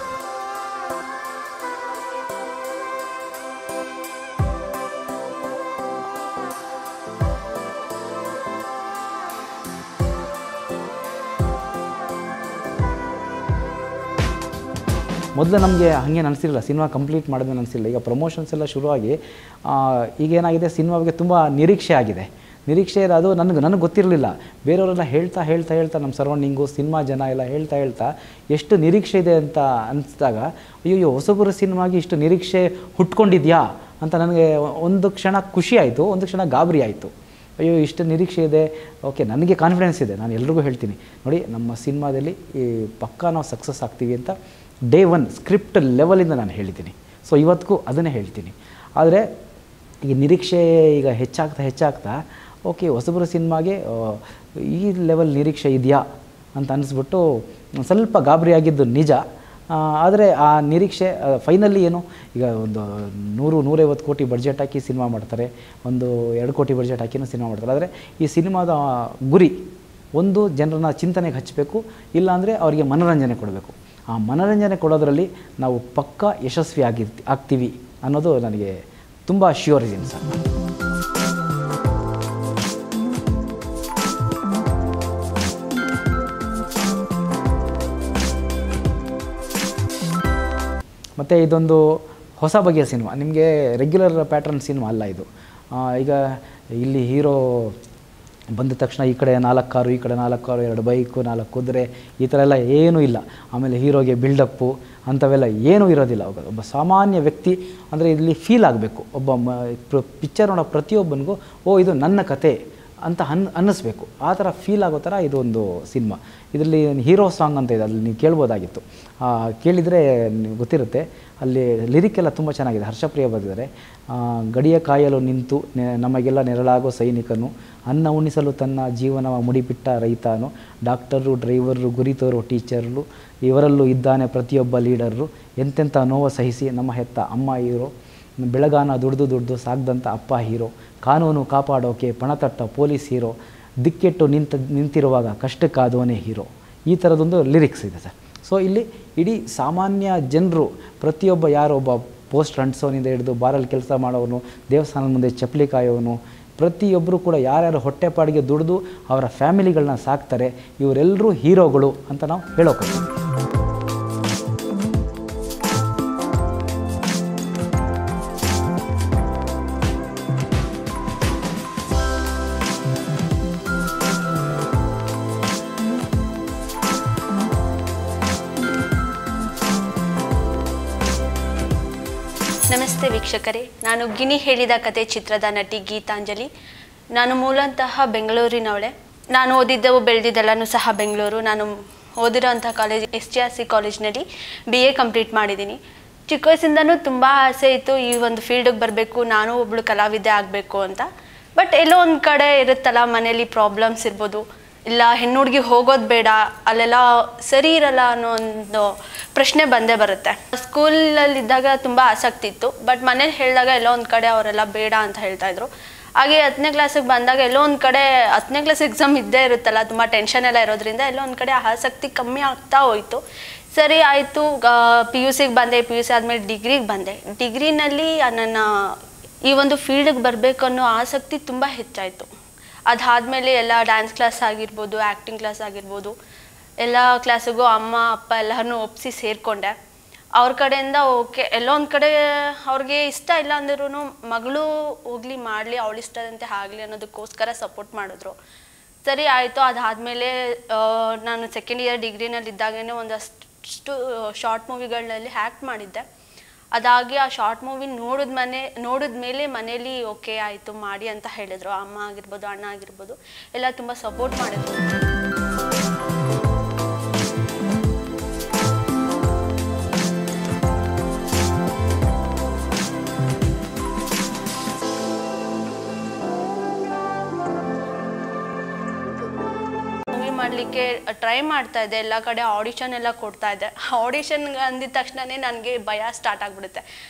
ಮೊದಲು ನಮಗೆ ಹಾಗೇನು ಅನಿಸಿರಲಿಲ್ಲ, ಸಿನಿಮಾ ಕಂಪ್ಲೀಟ್ ಮಾಡಿದ್ಮೇಲೆ ಅನಿಸಿಲ್ಲ. ಈಗ ಪ್ರಮೋಷನ್ಸ್ ಎಲ್ಲ ಶುರುವಾಗಿ ಈಗೇನಾಗಿದೆ, ಸಿನಿಮಾ ಬಗ್ಗೆ ತುಂಬ ನಿರೀಕ್ಷೆ ಆಗಿದೆ. ನಿರೀಕ್ಷೆ ಇರೋದು ನನಗೆ ಗೊತ್ತಿರಲಿಲ್ಲ. ಬೇರೆಯವರೆಲ್ಲ ಹೇಳ್ತಾ ನಮ್ಮ ಸರೌಂಡಿಂಗು, ಸಿನಿಮಾ ಜನ ಎಲ್ಲ ಹೇಳ್ತಾ ಎಷ್ಟು ನಿರೀಕ್ಷೆ ಇದೆ ಅಂತ ಅನಿಸಿದಾಗ, ಅಯ್ಯೋ ಹೊಸಬರ ಸಿನಿಮಾಗೆ ಇಷ್ಟು ನಿರೀಕ್ಷೆ ಹುಟ್ಕೊಂಡಿದ್ಯಾ ಅಂತ ನನಗೆ ಒಂದು ಕ್ಷಣ ಖುಷಿ ಆಯಿತು, ಒಂದು ಕ್ಷಣ ಗಾಬರಿ ಆಯಿತು. ಅಯ್ಯೋ ಇಷ್ಟು ನಿರೀಕ್ಷೆ ಇದೆ, ಓಕೆ ನನಗೆ ಕಾನ್ಫಿಡೆನ್ಸ್ ಇದೆ. ನಾನು ಎಲ್ರಿಗೂ ಹೇಳ್ತೀನಿ ನೋಡಿ, ನಮ್ಮ ಸಿನಿಮಾದಲ್ಲಿ ಈ ಪಕ್ಕಾ ನಾವು ಸಕ್ಸಸ್ ಆಗ್ತೀವಿ ಅಂತ ಡೇ 1 ಸ್ಕ್ರಿಪ್ಟ್ ಲೆವೆಲಿಂದ ನಾನು ಹೇಳಿದ್ದೀನಿ. ಸೊ ಇವತ್ತಿಗೂ ಅದನ್ನೇ ಹೇಳ್ತೀನಿ. ಆದರೆ ಈಗ ನಿರೀಕ್ಷೆ ಈಗ ಹೆಚ್ಚಾಗ್ತಾ ಓಕೆ ಹೊಸಬರ ಸಿನಿಮಾಗೆ ಈ ಲೆವೆಲ್ ನಿರೀಕ್ಷೆ ಇದೆಯಾ ಅಂತ ಅನ್ನಿಸ್ಬಿಟ್ಟು ಸ್ವಲ್ಪ ಗಾಬರಿಯಾಗಿದ್ದು ನಿಜ. ಆದರೆ ಆ ನಿರೀಕ್ಷೆ ಫೈನಲಿ ಏನು, ಈಗ ಒಂದು 100-150 ಕೋಟಿ ಬಡ್ಜೆಟ್ ಹಾಕಿ ಸಿನಿಮಾ ಮಾಡ್ತಾರೆ, ಒಂದು 2 ಕೋಟಿ ಬಡ್ಜೆಟ್ ಹಾಕಿನೂ ಸಿನಿಮಾ ಮಾಡ್ತಾರೆ. ಆದರೆ ಈ ಸಿನಿಮಾದ ಗುರಿ ಒಂದು ಜನರನ್ನ ಚಿಂತನೆಗೆ ಹಚ್ಚಬೇಕು, ಇಲ್ಲಾಂದರೆ ಅವರಿಗೆ ಮನೋರಂಜನೆ ಕೊಡಬೇಕು. ಆ ಮನೋರಂಜನೆ ಕೊಡೋದ್ರಲ್ಲಿ ನಾವು ಪಕ್ಕಾ ಯಶಸ್ವಿ ಆಗ್ತೀವಿ ಅನ್ನೋದು ನನಗೆ ತುಂಬ ಶ್ಯೂರ್ ಇದ್ದೀನಿ ಸರ್. ಮತ್ತು ಇದೊಂದು ಹೊಸ ಬಗೆಯ ಸಿನಿಮಾ, ನಿಮಗೆ ರೆಗ್ಯುಲರ್ ಪ್ಯಾಟ್ರನ್ ಸಿನಿಮಾ ಅಲ್ಲ ಇದು. ಈಗ ಇಲ್ಲಿ ಹೀರೋ ಬಂದ ತಕ್ಷಣ ಈ ಕಡೆ 4 ಕಾರು, ಈ ಕಡೆ 4 ಕಾರು, 2 ಬೈಕು, 4 ಕುದುರೆ, ಈ ಥರ ಎಲ್ಲ ಏನೂ ಇಲ್ಲ. ಆಮೇಲೆ ಹೀರೋಗೆ ಬಿಲ್ಡಪ್ಪು ಅಂಥವೆಲ್ಲ ಏನೂ ಇರೋದಿಲ್ಲ. ಒಬ್ಬ ಸಾಮಾನ್ಯ ವ್ಯಕ್ತಿ ಅಂದರೆ ಇಲ್ಲಿ ಫೀಲ್ ಆಗಬೇಕು. ಪಿಕ್ಚರ್ ನೋಡೋ ಪ್ರತಿಯೊಬ್ಬನಿಗೂ ಇದು ನನ್ನ ಕತೆ ಅಂತ ಅನ್ನಿಸ್ಬೇಕು. ಆ ಥರ ಫೀಲ್ ಆಗೋ ಥರ ಇದೊಂದು ಸಿನಿಮಾ. ಇದರಲ್ಲಿ ಹೀರೋ ಸಾಂಗ್ ಅಂತ ಇದೆ, ಅಲ್ಲಿ ನೀವು ಕೇಳ್ಬೋದಾಗಿತ್ತು. ಕೇಳಿದರೆ ಗೊತ್ತಿರುತ್ತೆ. ಅಲ್ಲಿ ಲಿರಿಕ್ ಎಲ್ಲ ತುಂಬ ಚೆನ್ನಾಗಿದೆ. ಹರ್ಷಪ್ರಿಯ ಬರೆದಿದ್ದಾರೆ. ಗಡಿಯ ಕಾಯಲು ನಿಂತು ನಮಗೆಲ್ಲ ನೆರಳಾಗೋ ಸೈನಿಕನು, ಅನ್ನ ಉಣಿಸಲು ತನ್ನ ಜೀವನವ ಮುಡಿಪಿಟ್ಟ ರೈತನು, ಡಾಕ್ಟರು, ಡ್ರೈವರು, ಗುರಿತೋರು, ಟೀಚರ್ರು, ಇವರಲ್ಲೂ ಇದ್ದಾನೆ ಪ್ರತಿಯೊಬ್ಬ ಲೀಡರು, ಎಂತೆಂಥ ನೋವು ಸಹಿಸಿ ನಮ್ಮ ಹೆತ್ತ ಅಮ್ಮ ಹೀರೋ, ಬೆಳಗಾನ ದುಡ್ದು ಸಾಗ್ದಂಥ ಅಪ್ಪ ಹೀರೋ, ಕಾನೂನು ಕಾಪಾಡೋಕೆ ಪಣತಟ್ಟ ಪೊಲೀಸ್ ಹೀರೋ, ದಿಕ್ಕೆಟ್ಟು ನಿಂತಿರುವಾಗ ಕಷ್ಟಕ್ಕಾದವನೇ ಹೀರೋ. ಈ ಥರದೊಂದು ಲಿರಿಕ್ಸ್ ಇದೆ ಸರ್. ಸೊ ಇಲ್ಲಿ ಇಡೀ ಸಾಮಾನ್ಯ ಜನರು, ಪ್ರತಿಯೊಬ್ಬ ಯಾರೊಬ್ಬ ಪೋಸ್ಟ್ ಅಂಟಿಸೋನಿಂದ ಹಿಡಿದು ಬಾರಲ್ಲಿ ಕೆಲಸ ಮಾಡೋವನು, ದೇವಸ್ಥಾನದ ಮುಂದೆ ಚಪ್ಪಲಿ ಕಾಯೋವನು, ಪ್ರತಿಯೊಬ್ಬರು ಕೂಡ ಯಾರ್ಯಾರು ಹೊಟ್ಟೆಪಾಡಿಗೆ ದುಡಿದು ಅವರ ಫ್ಯಾಮಿಲಿಗಳನ್ನ ಸಾಕ್ತಾರೆ, ಇವರೆಲ್ಲರೂ ಹೀರೋಗಳು ಅಂತ ನಾವು ಹೇಳೋಕೆ. ನಮಸ್ತೆ ವೀಕ್ಷಕರೇ, ನಾನು ಗಿಣಿ ಹೇಳಿದ ಕತೆ ಚಿತ್ರದ ನಟಿ ಗೀತಾಂಜಲಿ. ನಾನು ಮೂಲತಃ ಬೆಂಗಳೂರಿನವಳೆ. ನಾನು ಓದಿದ್ದೆವು ಬೆಳೆದಿದ್ದೆಲ್ಲನೂ ಸಹ ಬೆಂಗಳೂರು. ನಾನು ಓದಿರೋಂಥ ಕಾಲೇಜ್ SGRC ಕಾಲೇಜ್ನಲ್ಲಿ BA ಕಂಪ್ಲೀಟ್ ಮಾಡಿದ್ದೀನಿ. ಚಿಕ್ಕ ವಯಸ್ಸಿಂದನೂ ತುಂಬ ಆಸೆ ಇತ್ತು ಈ ಒಂದು ಫೀಲ್ಡಿಗೆ ಬರಬೇಕು, ನಾನು ಒಬ್ಬಳು ಕಲಾವಿದೆ ಆಗಬೇಕು ಅಂತ. ಬಟ್ ಎಲ್ಲೋ ಒಂದು ಕಡೆ ಇರುತ್ತಲ್ಲ, ಮನೇಲಿ ಪ್ರಾಬ್ಲಮ್ಸ್ ಇರ್ಬೋದು, ಇಲ್ಲ ಹೆಣ್ಣು ಹುಡುಗಿ ಹೋಗೋದು ಬೇಡ, ಅಲ್ಲೆಲ್ಲ ಸರಿ ಇರಲ್ಲ ಅನ್ನೋ ಒಂದು ಪ್ರಶ್ನೆ ಬಂದೇ ಬರುತ್ತೆ. ಸ್ಕೂಲಲ್ಲಿದ್ದಾಗ ತುಂಬ ಆಸಕ್ತಿ ಇತ್ತು. ಬಟ್ ಮನೇಲಿ ಹೇಳಿದಾಗ ಎಲ್ಲೋ ಒಂದು ಕಡೆ ಅವರೆಲ್ಲ ಬೇಡ ಅಂತ ಹೇಳ್ತಾಯಿದ್ರು. ಹಾಗೆ 10ನೇ ಕ್ಲಾಸಿಗೆ ಬಂದಾಗ ಎಲ್ಲೋ ಒಂದು ಕಡೆ 10ನೇ ಕ್ಲಾಸ್ ಎಕ್ಸಾಮ್ ಇದ್ದೇ ಇರುತ್ತಲ್ಲ, ತುಂಬ ಟೆನ್ಷನ್ ಎಲ್ಲ ಇರೋದ್ರಿಂದ ಎಲ್ಲೋ ಒಂದು ಕಡೆ ಆಸಕ್ತಿ ಕಮ್ಮಿ ಆಗ್ತಾ ಹೋಯಿತು. ಸರಿ ಆಯಿತು, PUC ಬಂದೆ. PUC ಆದಮೇಲೆ ಡಿಗ್ರಿಗೆ ಬಂದೆ. ಡಿಗ್ರಿನಲ್ಲಿ ನನ್ನ ಈ ಒಂದು ಫೀಲ್ಡಿಗೆ ಬರಬೇಕು ಅನ್ನೋ ಆಸಕ್ತಿ ತುಂಬ ಹೆಚ್ಚಾಯಿತು. ಅದಾದಮೇಲೆ ಎಲ್ಲ ಡ್ಯಾನ್ಸ್ ಕ್ಲಾಸ್ ಆಗಿರ್ಬೋದು, ಆ್ಯಕ್ಟಿಂಗ್ ಕ್ಲಾಸ್ ಆಗಿರ್ಬೋದು, ಎಲ್ಲ ಕ್ಲಾಸಿಗೂ ಅಮ್ಮ ಅಪ್ಪ ಎಲ್ಲರನ್ನೂ ಒಪ್ಪಿಸಿ ಸೇರಿಕೊಂಡೆ. ಅವ್ರ ಕಡೆಯಿಂದ ಓಕೆ, ಎಲ್ಲೋ ಒಂದು ಕಡೆ ಅವ್ರಿಗೆ ಇಷ್ಟ ಇಲ್ಲ ಅಂದ್ರೂ ಮಗಳು ಹೋಗಲಿ ಮಾಡಲಿ, ಅವಳ ಇಷ್ಟದಂತೆ ಆಗಲಿ ಅನ್ನೋದಕ್ಕೋಸ್ಕರ ಸಪೋರ್ಟ್ ಮಾಡಿದ್ರು. ಸರಿ ಆಯಿತು. ಅದಾದಮೇಲೆ ನಾನು ಸೆಕೆಂಡ್ ಇಯರ್ ಡಿಗ್ರಿನಲ್ಲಿದ್ದಾಗೇ ಒಂದಷ್ಟು ಶಾರ್ಟ್ ಮೂವಿಗಳಲ್ಲಿ ಆ್ಯಕ್ಟ್ ಮಾಡಿದ್ದೆ. ಅದಾಗಿ ಆ ಶಾರ್ಟ್ ಮೂವಿ ನೋಡಿದ್ಮೇಲೆ ಮನೇಲಿ ಓಕೆ ಆಯಿತು ಮಾಡಿ ಅಂತ ಹೇಳಿದರು. ಅಮ್ಮ ಆಗಿರ್ಬೋದು, ಅಣ್ಣ ಆಗಿರ್ಬೋದು, ಎಲ್ಲ ತುಂಬ ಸಪೋರ್ಟ್ ಮಾಡಿದ್ರು. ಮಾಡಲಿಕ್ಕೆ ಟ್ರೈ ಮಾಡ್ತಾ ಇದ್ದೆ. ಎಲ್ಲ ಕಡೆ ಆಡಿಷನ್ ಎಲ್ಲ ಕೊಡ್ತಾ ಇದ್ದೆ. ಆಡಿಷನ್ಗೆ ಅಂದಿದ ತಕ್ಷಣವೇ ನನಗೆ ಭಯ ಸ್ಟಾರ್ಟ್ ಆಗಿಬಿಡುತ್ತೆ.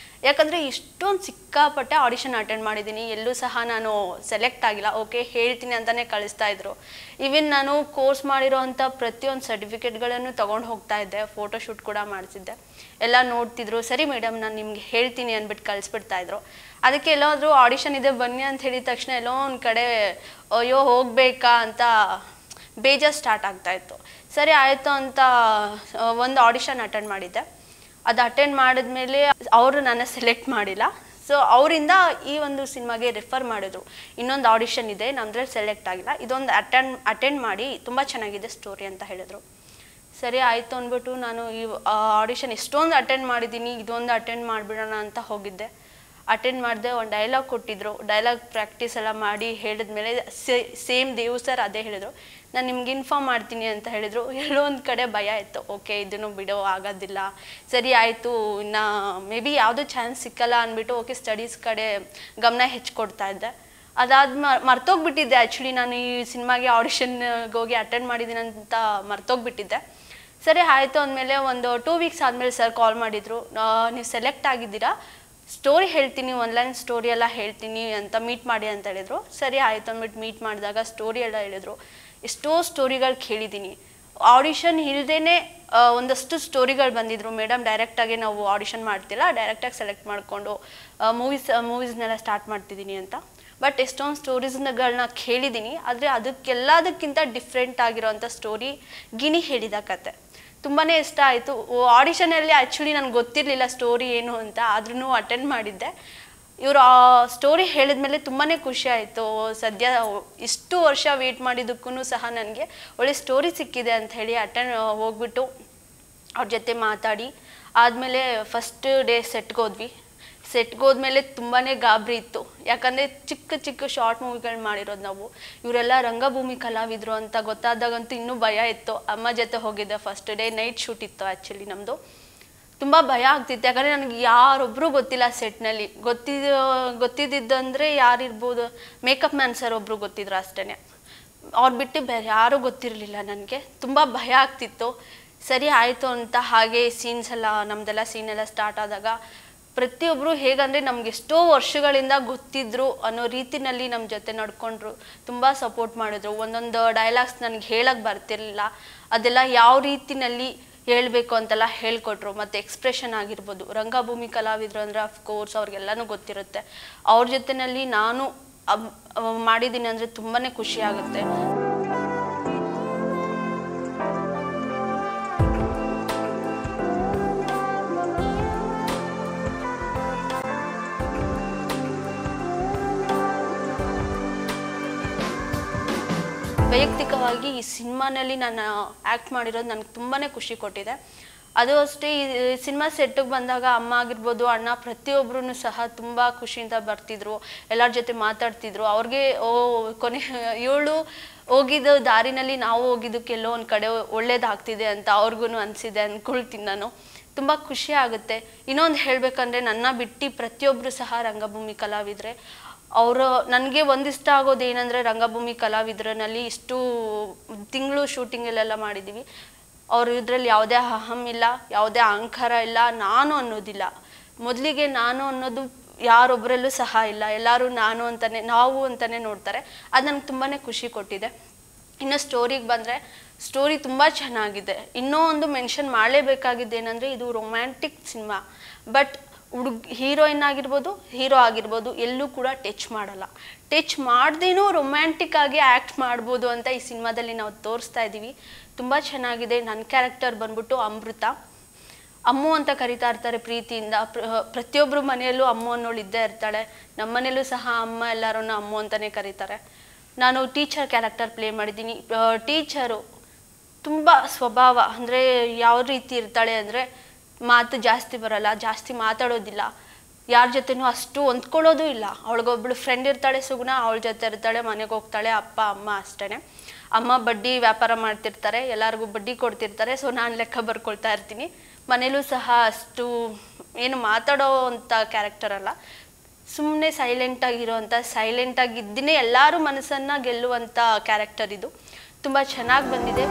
ಯಾಕಂದರೆ ಇಷ್ಟೊಂದು ಸಿಕ್ಕಾಪಟ್ಟೆ ಆಡಿಷನ್ ಅಟೆಂಡ್ ಮಾಡಿದ್ದೀನಿ, ಎಲ್ಲೂ ಸಹ ನಾನು ಸೆಲೆಕ್ಟ್ ಆಗಿಲ್ಲ. ಓಕೆ ಹೇಳ್ತೀನಿ ಅಂತಲೇ ಕಳಿಸ್ತಾ ಇದ್ರು. ಈವನ್ ನಾನು ಕೋರ್ಸ್ ಮಾಡಿರೋ ಅಂಥ ಪ್ರತಿಯೊಂದು ಸರ್ಟಿಫಿಕೇಟ್ಗಳನ್ನು ತೊಗೊಂಡು ಹೋಗ್ತಾ ಇದ್ದೆ. ಫೋಟೋಶೂಟ್ ಕೂಡ ಮಾಡಿಸಿದ್ದೆ. ಎಲ್ಲ ನೋಡ್ತಿದ್ರು. ಸರಿ ಮೇಡಮ್, ನಾನು ನಿಮ್ಗೆ ಹೇಳ್ತೀನಿ ಅಂದ್ಬಿಟ್ಟು ಕಳಿಸ್ಬಿಡ್ತಾಯಿದ್ರು. ಅದಕ್ಕೆ ಎಲ್ಲಾದರೂ ಆಡಿಷನ್ ಇದೆ ಬನ್ನಿ ಅಂತ ಹೇಳಿದ ತಕ್ಷಣ ಎಲ್ಲೋ ಒಂದು ಕಡೆ ಅಯ್ಯೋ ಹೋಗಬೇಕಾ ಅಂತ ಬೇಜಾರು ಸ್ಟಾರ್ಟ್ ಆಗ್ತಾಯಿತ್ತು. ಸರಿ ಆಯಿತು ಅಂತ ಒಂದು ಆಡಿಷನ್ ಅಟೆಂಡ್ ಮಾಡಿದ್ದೆ. ಅದು ಅಟೆಂಡ್ ಮಾಡಿದ್ಮೇಲೆ ಅವರು ನನ್ನ ಸೆಲೆಕ್ಟ್ ಮಾಡಿಲ್ಲ. ಸೊ ಅವರಿಂದ ಈ ಒಂದು ಸಿನಿಮಾಗೆ ರೆಫರ್ ಮಾಡಿದ್ರು. ಇನ್ನೊಂದು ಆಡಿಷನ್ ಇದೆ, ನಮ್ಮದ್ರಲ್ಲಿ ಸೆಲೆಕ್ಟ್ ಆಗಿಲ್ಲ, ಇದೊಂದು ಅಟೆಂಡ್ ಮಾಡಿ, ತುಂಬ ಚೆನ್ನಾಗಿದೆ ಸ್ಟೋರಿ ಅಂತ ಹೇಳಿದರು. ಸರಿ ಆಯಿತು ಅಂದ್ಬಿಟ್ಟು ನಾನು ಈ ಆಡಿಷನ್ ಎಷ್ಟೊಂದು ಅಟೆಂಡ್ ಮಾಡಿದ್ದೀನಿ, ಇದೊಂದು ಅಟೆಂಡ್ ಮಾಡಿಬಿಡೋಣ ಅಂತ ಹೋಗಿದ್ದೆ. ಅಟೆಂಡ್ ಮಾಡಿದೆ. ಒಂದು ಡೈಲಾಗ್ ಕೊಟ್ಟಿದ್ದರು. ಡೈಲಾಗ್ ಪ್ರಾಕ್ಟೀಸ್ ಎಲ್ಲ ಮಾಡಿ ಹೇಳಿದ್ಮೇಲೆ ಸೇಮ್ ದೇವು ಸರ್ ಅದೇ ಹೇಳಿದರು, ನಾನು ನಿಮ್ಗೆ ಇನ್ಫಾರ್ಮ್ ಮಾಡ್ತೀನಿ ಅಂತ ಹೇಳಿದರು. ಎಲ್ಲೋ ಒಂದು ಕಡೆ ಭಯ ಇತ್ತು. ಓಕೆ ಇದನ್ನು ಬಿಡೋ ಆಗೋದಿಲ್ಲ. ಸರಿ ಆಯಿತು, ಇನ್ನು ಮೇ ಬಿ ಯಾವುದೂ ಚಾನ್ಸ್ ಸಿಕ್ಕಲ್ಲ ಅಂದ್ಬಿಟ್ಟು ಓಕೆ ಸ್ಟಡೀಸ್ ಕಡೆ ಗಮನ ಹೆಚ್ಚಿಕೊಡ್ತಾ ಇದ್ದೆ. ಮರ್ತೋಗ್ಬಿಟ್ಟಿದ್ದೆ. ಆ್ಯಕ್ಚುಲಿ ನಾನು ಈ ಸಿನಿಮಾಗೆ ಆಡಿಷನ್ಗೆ ಹೋಗಿ ಅಟೆಂಡ್ ಮಾಡಿದ್ದೀನಿ ಅಂತ ಮರ್ತೋಗ್ಬಿಟ್ಟಿದ್ದೆ. ಸರಿ ಆಯಿತು ಅಂದಮೇಲೆ ಒಂದು 2 ವೀಕ್ಸ್ ಆದಮೇಲೆ ಸರ್ ಕಾಲ್ ಮಾಡಿದರು, ನೀವು ಸೆಲೆಕ್ಟ್ ಆಗಿದ್ದೀರಾ, ಸ್ಟೋರಿ ಹೇಳ್ತೀನಿ, ಒನ್ಲೈನ್ ಸ್ಟೋರಿ ಎಲ್ಲ ಹೇಳ್ತೀನಿ ಅಂತ ಮೀಟ್ ಮಾಡಿ ಅಂತ ಹೇಳಿದರು. ಸರಿ ಆಯಿತು ಅಂದ್ಬಿಟ್ಟು ಮೀಟ್ ಮಾಡಿದಾಗ ಸ್ಟೋರಿ ಎಲ್ಲ ಹೇಳಿದರು. ಎಷ್ಟೋ ಸ್ಟೋರಿಗಳು ಕೇಳಿದ್ದೀನಿ. ಆಡಿಷನ್ ಇಲ್ಲದೇ ಒಂದಷ್ಟು ಸ್ಟೋರಿಗಳು ಬಂದಿದ್ರು. ಮೇಡಮ್ ಡೈರೆಕ್ಟಾಗಿ ನಾವು ಆಡಿಷನ್ ಮಾಡ್ತಿಲ್ಲ, ಡೈರೆಕ್ಟಾಗಿ ಸೆಲೆಕ್ಟ್ ಮಾಡಿಕೊಂಡು ಮೂವೀಸ್ನೆಲ್ಲ ಸ್ಟಾರ್ಟ್ ಮಾಡ್ತಿದ್ದೀನಿ ಅಂತ. ಬಟ್ ಎಷ್ಟೊಂದು ಸ್ಟೋರೀಸ್ಗಳನ್ನ ಕೇಳಿದ್ದೀನಿ. ಆದರೆ ಅದಕ್ಕೆಲ್ಲದಕ್ಕಿಂತ ಡಿಫ್ರೆಂಟ್ ಆಗಿರೋಂಥ ಸ್ಟೋರಿ ಗಿಣಿ ಹೇಳಿದ ಕತೆ. ತುಂಬಾ ಇಷ್ಟ ಆಯಿತು. ಆಡಿಷನಲ್ಲಿ ಆ್ಯಕ್ಚುಲಿ ನನಗೆ ಗೊತ್ತಿರಲಿಲ್ಲ ಸ್ಟೋರಿ ಏನು ಅಂತ, ಆದ್ರೂ ಅಟೆಂಡ್ ಮಾಡಿದ್ದೆ. ಇವರು ಆ ಸ್ಟೋರಿ ಹೇಳಿದ್ಮೇಲೆ ತುಂಬಾ ಖುಷಿ ಆಯಿತು. ಸದ್ಯ ಇಷ್ಟು ವರ್ಷ ವೆಯ್ಟ್ ಮಾಡಿದ್ದಕ್ಕೂ ಸಹ ನನಗೆ ಒಳ್ಳೆ ಸ್ಟೋರಿ ಸಿಕ್ಕಿದೆ ಅಂತ ಹೇಳಿ ಹೋಗ್ಬಿಟ್ಟು ಅವ್ರ ಜೊತೆ ಮಾತಾಡಿ ಆದಮೇಲೆ ಫಸ್ಟ್ ಡೇ ಸೆಟ್ಗೆ ಹೋದ್ಮೇಲೆ ತುಂಬಾ ಗಾಬರಿ ಇತ್ತು. ಯಾಕಂದರೆ ಚಿಕ್ಕ ಚಿಕ್ಕ ಶಾರ್ಟ್ ಮೂವಿಗಳು ಮಾಡಿರೋದು ನಾವು. ಇವರೆಲ್ಲ ರಂಗಭೂಮಿ ಕಲಾವಿದರು ಅಂತ ಗೊತ್ತಾದಾಗಂತೂ ಇನ್ನೂ ಭಯ ಇತ್ತು. ಅಮ್ಮ ಜೊತೆ ಹೋಗಿದ್ದೆ ಫಸ್ಟ್ ಡೇ, ನೈಟ್ ಶೂಟ್ ಇತ್ತು ಆ್ಯಕ್ಚುಲಿ ನಮ್ಮದು. ತುಂಬ ಭಯ ಆಗ್ತಿತ್ತು, ಯಾಕಂದರೆ ನನಗೆ ಯಾರೊಬ್ಬರು ಗೊತ್ತಿಲ್ಲ ಸೆಟ್ನಲ್ಲಿ. ಗೊತ್ತಿದ್ದಂದರೆ ಯಾರಿರ್ಬೋದು, ಮೇಕಪ್ ಮ್ಯಾನ್ ಸರ್ ಒಬ್ಬರು ಗೊತ್ತಿದ್ರು ಅಷ್ಟೇ. ಅವ್ರು ಬಿಟ್ಟು ಬೇರೆ ಯಾರೂ ಗೊತ್ತಿರಲಿಲ್ಲ ನನಗೆ. ತುಂಬ ಭಯ ಆಗ್ತಿತ್ತು. ಸರಿ ಆಯಿತು ಅಂತ ಹಾಗೆ ನಮ್ಮದೆಲ್ಲ ಸೀನೆಲ್ಲ ಸ್ಟಾರ್ಟ್ ಆದಾಗ ಪ್ರತಿಯೊಬ್ಬರು ಹೇಗಂದರೆ ನಮ್ಗೆ ಎಷ್ಟೋ ವರ್ಷಗಳಿಂದ ಗೊತ್ತಿದ್ರು ಅನ್ನೋ ರೀತಿನಲ್ಲಿ ನಮ್ಮ ಜೊತೆ ನಡ್ಕೊಂಡ್ರು. ತುಂಬ ಸಪೋರ್ಟ್ ಮಾಡಿದ್ರು. ಒಂದೊಂದು ಡೈಲಾಗ್ಸ್ ನನಗೆ ಹೇಳಕ್ಕೆ ಬರ್ತಿರ್ಲಿಲ್ಲ, ಅದೆಲ್ಲ ಯಾವ ರೀತಿನಲ್ಲಿ ಹೇಳಬೇಕು ಅಂತೆಲ್ಲ ಹೇಳ್ಕೊಟ್ರು. ಮತ್ತು ಎಕ್ಸ್ಪ್ರೆಷನ್ ಆಗಿರ್ಬೋದು, ರಂಗಭೂಮಿ ಕಲಾವಿದರು ಅಂದರೆ ಅಫ್ಕೋರ್ಸ್ ಅವ್ರಿಗೆಲ್ಲನೂ ಗೊತ್ತಿರುತ್ತೆ. ಅವ್ರ ಜೊತೆಯಲ್ಲಿ ನಾನು ಮಾಡಿದ್ದೀನಿ ಅಂದರೆ ತುಂಬಾ ಖುಷಿ ಆಗುತ್ತೆ. ವೈಯಕ್ತಿಕವಾಗಿ ಈ ಸಿನಿಮಾನಲ್ಲಿ ನಾನು ಆ್ಯಕ್ಟ್ ಮಾಡಿರೋದು ನನಗೆ ತುಂಬಾ ಖುಷಿ ಕೊಟ್ಟಿದೆ. ಅದು ಅಷ್ಟೇ, ಈ ಸಿನಿಮಾ ಸೆಟ್ಟಿಗೆ ಬಂದಾಗ ಅಮ್ಮ ಆಗಿರ್ಬೋದು, ಅಣ್ಣ ಪ್ರತಿಯೊಬ್ಬರೂ ಸಹ ತುಂಬ ಖುಷಿಯಿಂದ ಬರ್ತಿದ್ರು, ಎಲ್ಲರ ಜೊತೆ ಮಾತಾಡ್ತಿದ್ರು. ಅವ್ರಿಗೆ ಇವಳು ಹೋಗಿದ್ದ ದಾರಿನಲ್ಲಿ ನಾವು ಹೋಗಿದ್ದಕ್ಕೆ ಎಲ್ಲೋ ಒಂದು ಕಡೆ ಒಳ್ಳೇದಾಗ್ತಿದೆ ಅಂತ ಅವ್ರಿಗೂ ಅನಿಸಿದೆ ಅಂದ್ಕೊಳ್ತೀನಿ ನಾನು. ತುಂಬ ಖುಷಿ ಆಗುತ್ತೆ. ಇನ್ನೊಂದು ಹೇಳಬೇಕಂದ್ರೆ, ನನ್ನ ಬಿಟ್ಟು ಪ್ರತಿಯೊಬ್ಬರು ಸಹ ರಂಗಭೂಮಿ ಕಲಾವಿದರೆ. ಅವರು ನನಗೆ ಒಂದಿಷ್ಟ ಆಗೋದು ಏನಂದರೆ, ರಂಗಭೂಮಿ ಕಲಾವಿದರಲ್ಲಿ ಇಷ್ಟು ತಿಂಗಳು ಶೂಟಿಂಗಲ್ಲೆಲ್ಲ ಮಾಡಿದ್ದೀವಿ. ಅವರು ಇದರಲ್ಲಿ ಯಾವುದೇ ಅಹಂ ಇಲ್ಲ, ಯಾವುದೇ ಅಹಂಕಾರ ಇಲ್ಲ, ನಾನು ಅನ್ನೋದಿಲ್ಲ. ಮೊದಲಿಗೆ ನಾನು ಅನ್ನೋದು ಯಾರೊಬ್ಬರಲ್ಲೂ ಸಹ ಇಲ್ಲ. ಎಲ್ಲರೂ ನಾವು ಅಂತಲೇ ನೋಡ್ತಾರೆ. ಅದು ನನಗೆ ತುಂಬಾ ಖುಷಿ ಕೊಟ್ಟಿದೆ. ಇನ್ನು ಸ್ಟೋರಿಗೆ ಬಂದರೆ, ಸ್ಟೋರಿ ತುಂಬ ಚೆನ್ನಾಗಿದೆ. ಇನ್ನೂ ಒಂದು ಮೆನ್ಷನ್ ಮಾಡಲೇಬೇಕಾಗಿದ್ದೇನೆಂದರೆ, ಇದು ರೊಮ್ಯಾಂಟಿಕ್ ಸಿನಿಮಾ. ಬಟ್ ಹೀರೋಯಿನ್ ಆಗಿರ್ಬೋದು, ಹೀರೋ ಆಗಿರ್ಬೋದು, ಎಲ್ಲೂ ಕೂಡ ಟಚ್ ಮಾಡಲ್ಲ. ಟಚ್ ಮಾಡ್ದೇನೂ ರೊಮ್ಯಾಂಟಿಕ್ ಆಗಿ ಆ್ಯಕ್ಟ್ ಮಾಡ್ಬೋದು ಅಂತ ಈ ಸಿನಿಮಾದಲ್ಲಿ ನಾವು ತೋರಿಸ್ತಾ ಇದ್ದೀವಿ. ತುಂಬ ಚೆನ್ನಾಗಿದೆ. ನನ್ನ ಕ್ಯಾರೆಕ್ಟರ್ ಬಂದ್ಬಿಟ್ಟು ಅಮೃತ. ಅಮ್ಮು ಅಂತ ಕರಿತಾ ಇರ್ತಾರೆ ಪ್ರೀತಿಯಿಂದ. ಪ್ರತಿಯೊಬ್ಬರ ಮನೆಯಲ್ಲೂ ಅಮ್ಮು ಅನ್ನೋಳು ಇದ್ದೇ ಇರ್ತಾಳೆ. ನಮ್ಮ ಮನೆಯಲ್ಲೂ ಸಹ ಅಮ್ಮ ಎಲ್ಲರೂ ಅಮ್ಮು ಅಂತಲೇ ಕರೀತಾರೆ. ನಾನು ಟೀಚರ್ ಕ್ಯಾರೆಕ್ಟರ್ ಪ್ಲೇ ಮಾಡಿದ್ದೀನಿ. ಟೀಚರು ತುಂಬ ಸ್ವಭಾವ ಅಂದರೆ ಯಾವ ರೀತಿ ಇರ್ತಾಳೆ ಅಂದರೆ, ಮಾತು ಜಾಸ್ತಿ ಬರಲ್ಲ, ಜಾಸ್ತಿ ಮಾತಾಡೋದಿಲ್ಲ, ಯಾರ ಜೊತೆನೂ ಅಷ್ಟು ಹೊಂದ್ಕೊಳ್ಳೋದು ಇಲ್ಲ. ಅವಳಿಗೊಬ್ಳು ಫ್ರೆಂಡ್ ಇರ್ತಾಳೆ ಸುಗುಣ, ಅವಳ ಜೊತೆ ಇರ್ತಾಳೆ, ಮನೆಗೆ ಹೋಗ್ತಾಳೆ, ಅಪ್ಪ ಅಮ್ಮ ಅಷ್ಟೇ. ಅಮ್ಮ ಬಡ್ಡಿ ವ್ಯಾಪಾರ ಮಾಡ್ತಿರ್ತಾರೆ, ಎಲ್ಲರಿಗೂ ಬಡ್ಡಿ ಕೊಡ್ತಿರ್ತಾರೆ. ಸೊ ನಾನು ಲೆಕ್ಕ ಬರ್ಕೊಳ್ತಾ ಇರ್ತೀನಿ. ಮನೇಲೂ ಸಹ ಅಷ್ಟು ಏನು ಮಾತಾಡೋ ಅಂಥ ಕ್ಯಾರೆಕ್ಟರ್ ಅಲ್ಲ, ಸುಮ್ಮನೆ ಸೈಲೆಂಟಾಗಿದ್ದೇ ಎಲ್ಲರೂ ಮನಸ್ಸನ್ನು ಗೆಲ್ಲುವಂಥ ಕ್ಯಾರೆಕ್ಟರ್ ಇದು. ತುಂಬ ಚೆನ್ನಾಗಿ ಬಂದಿದೆ.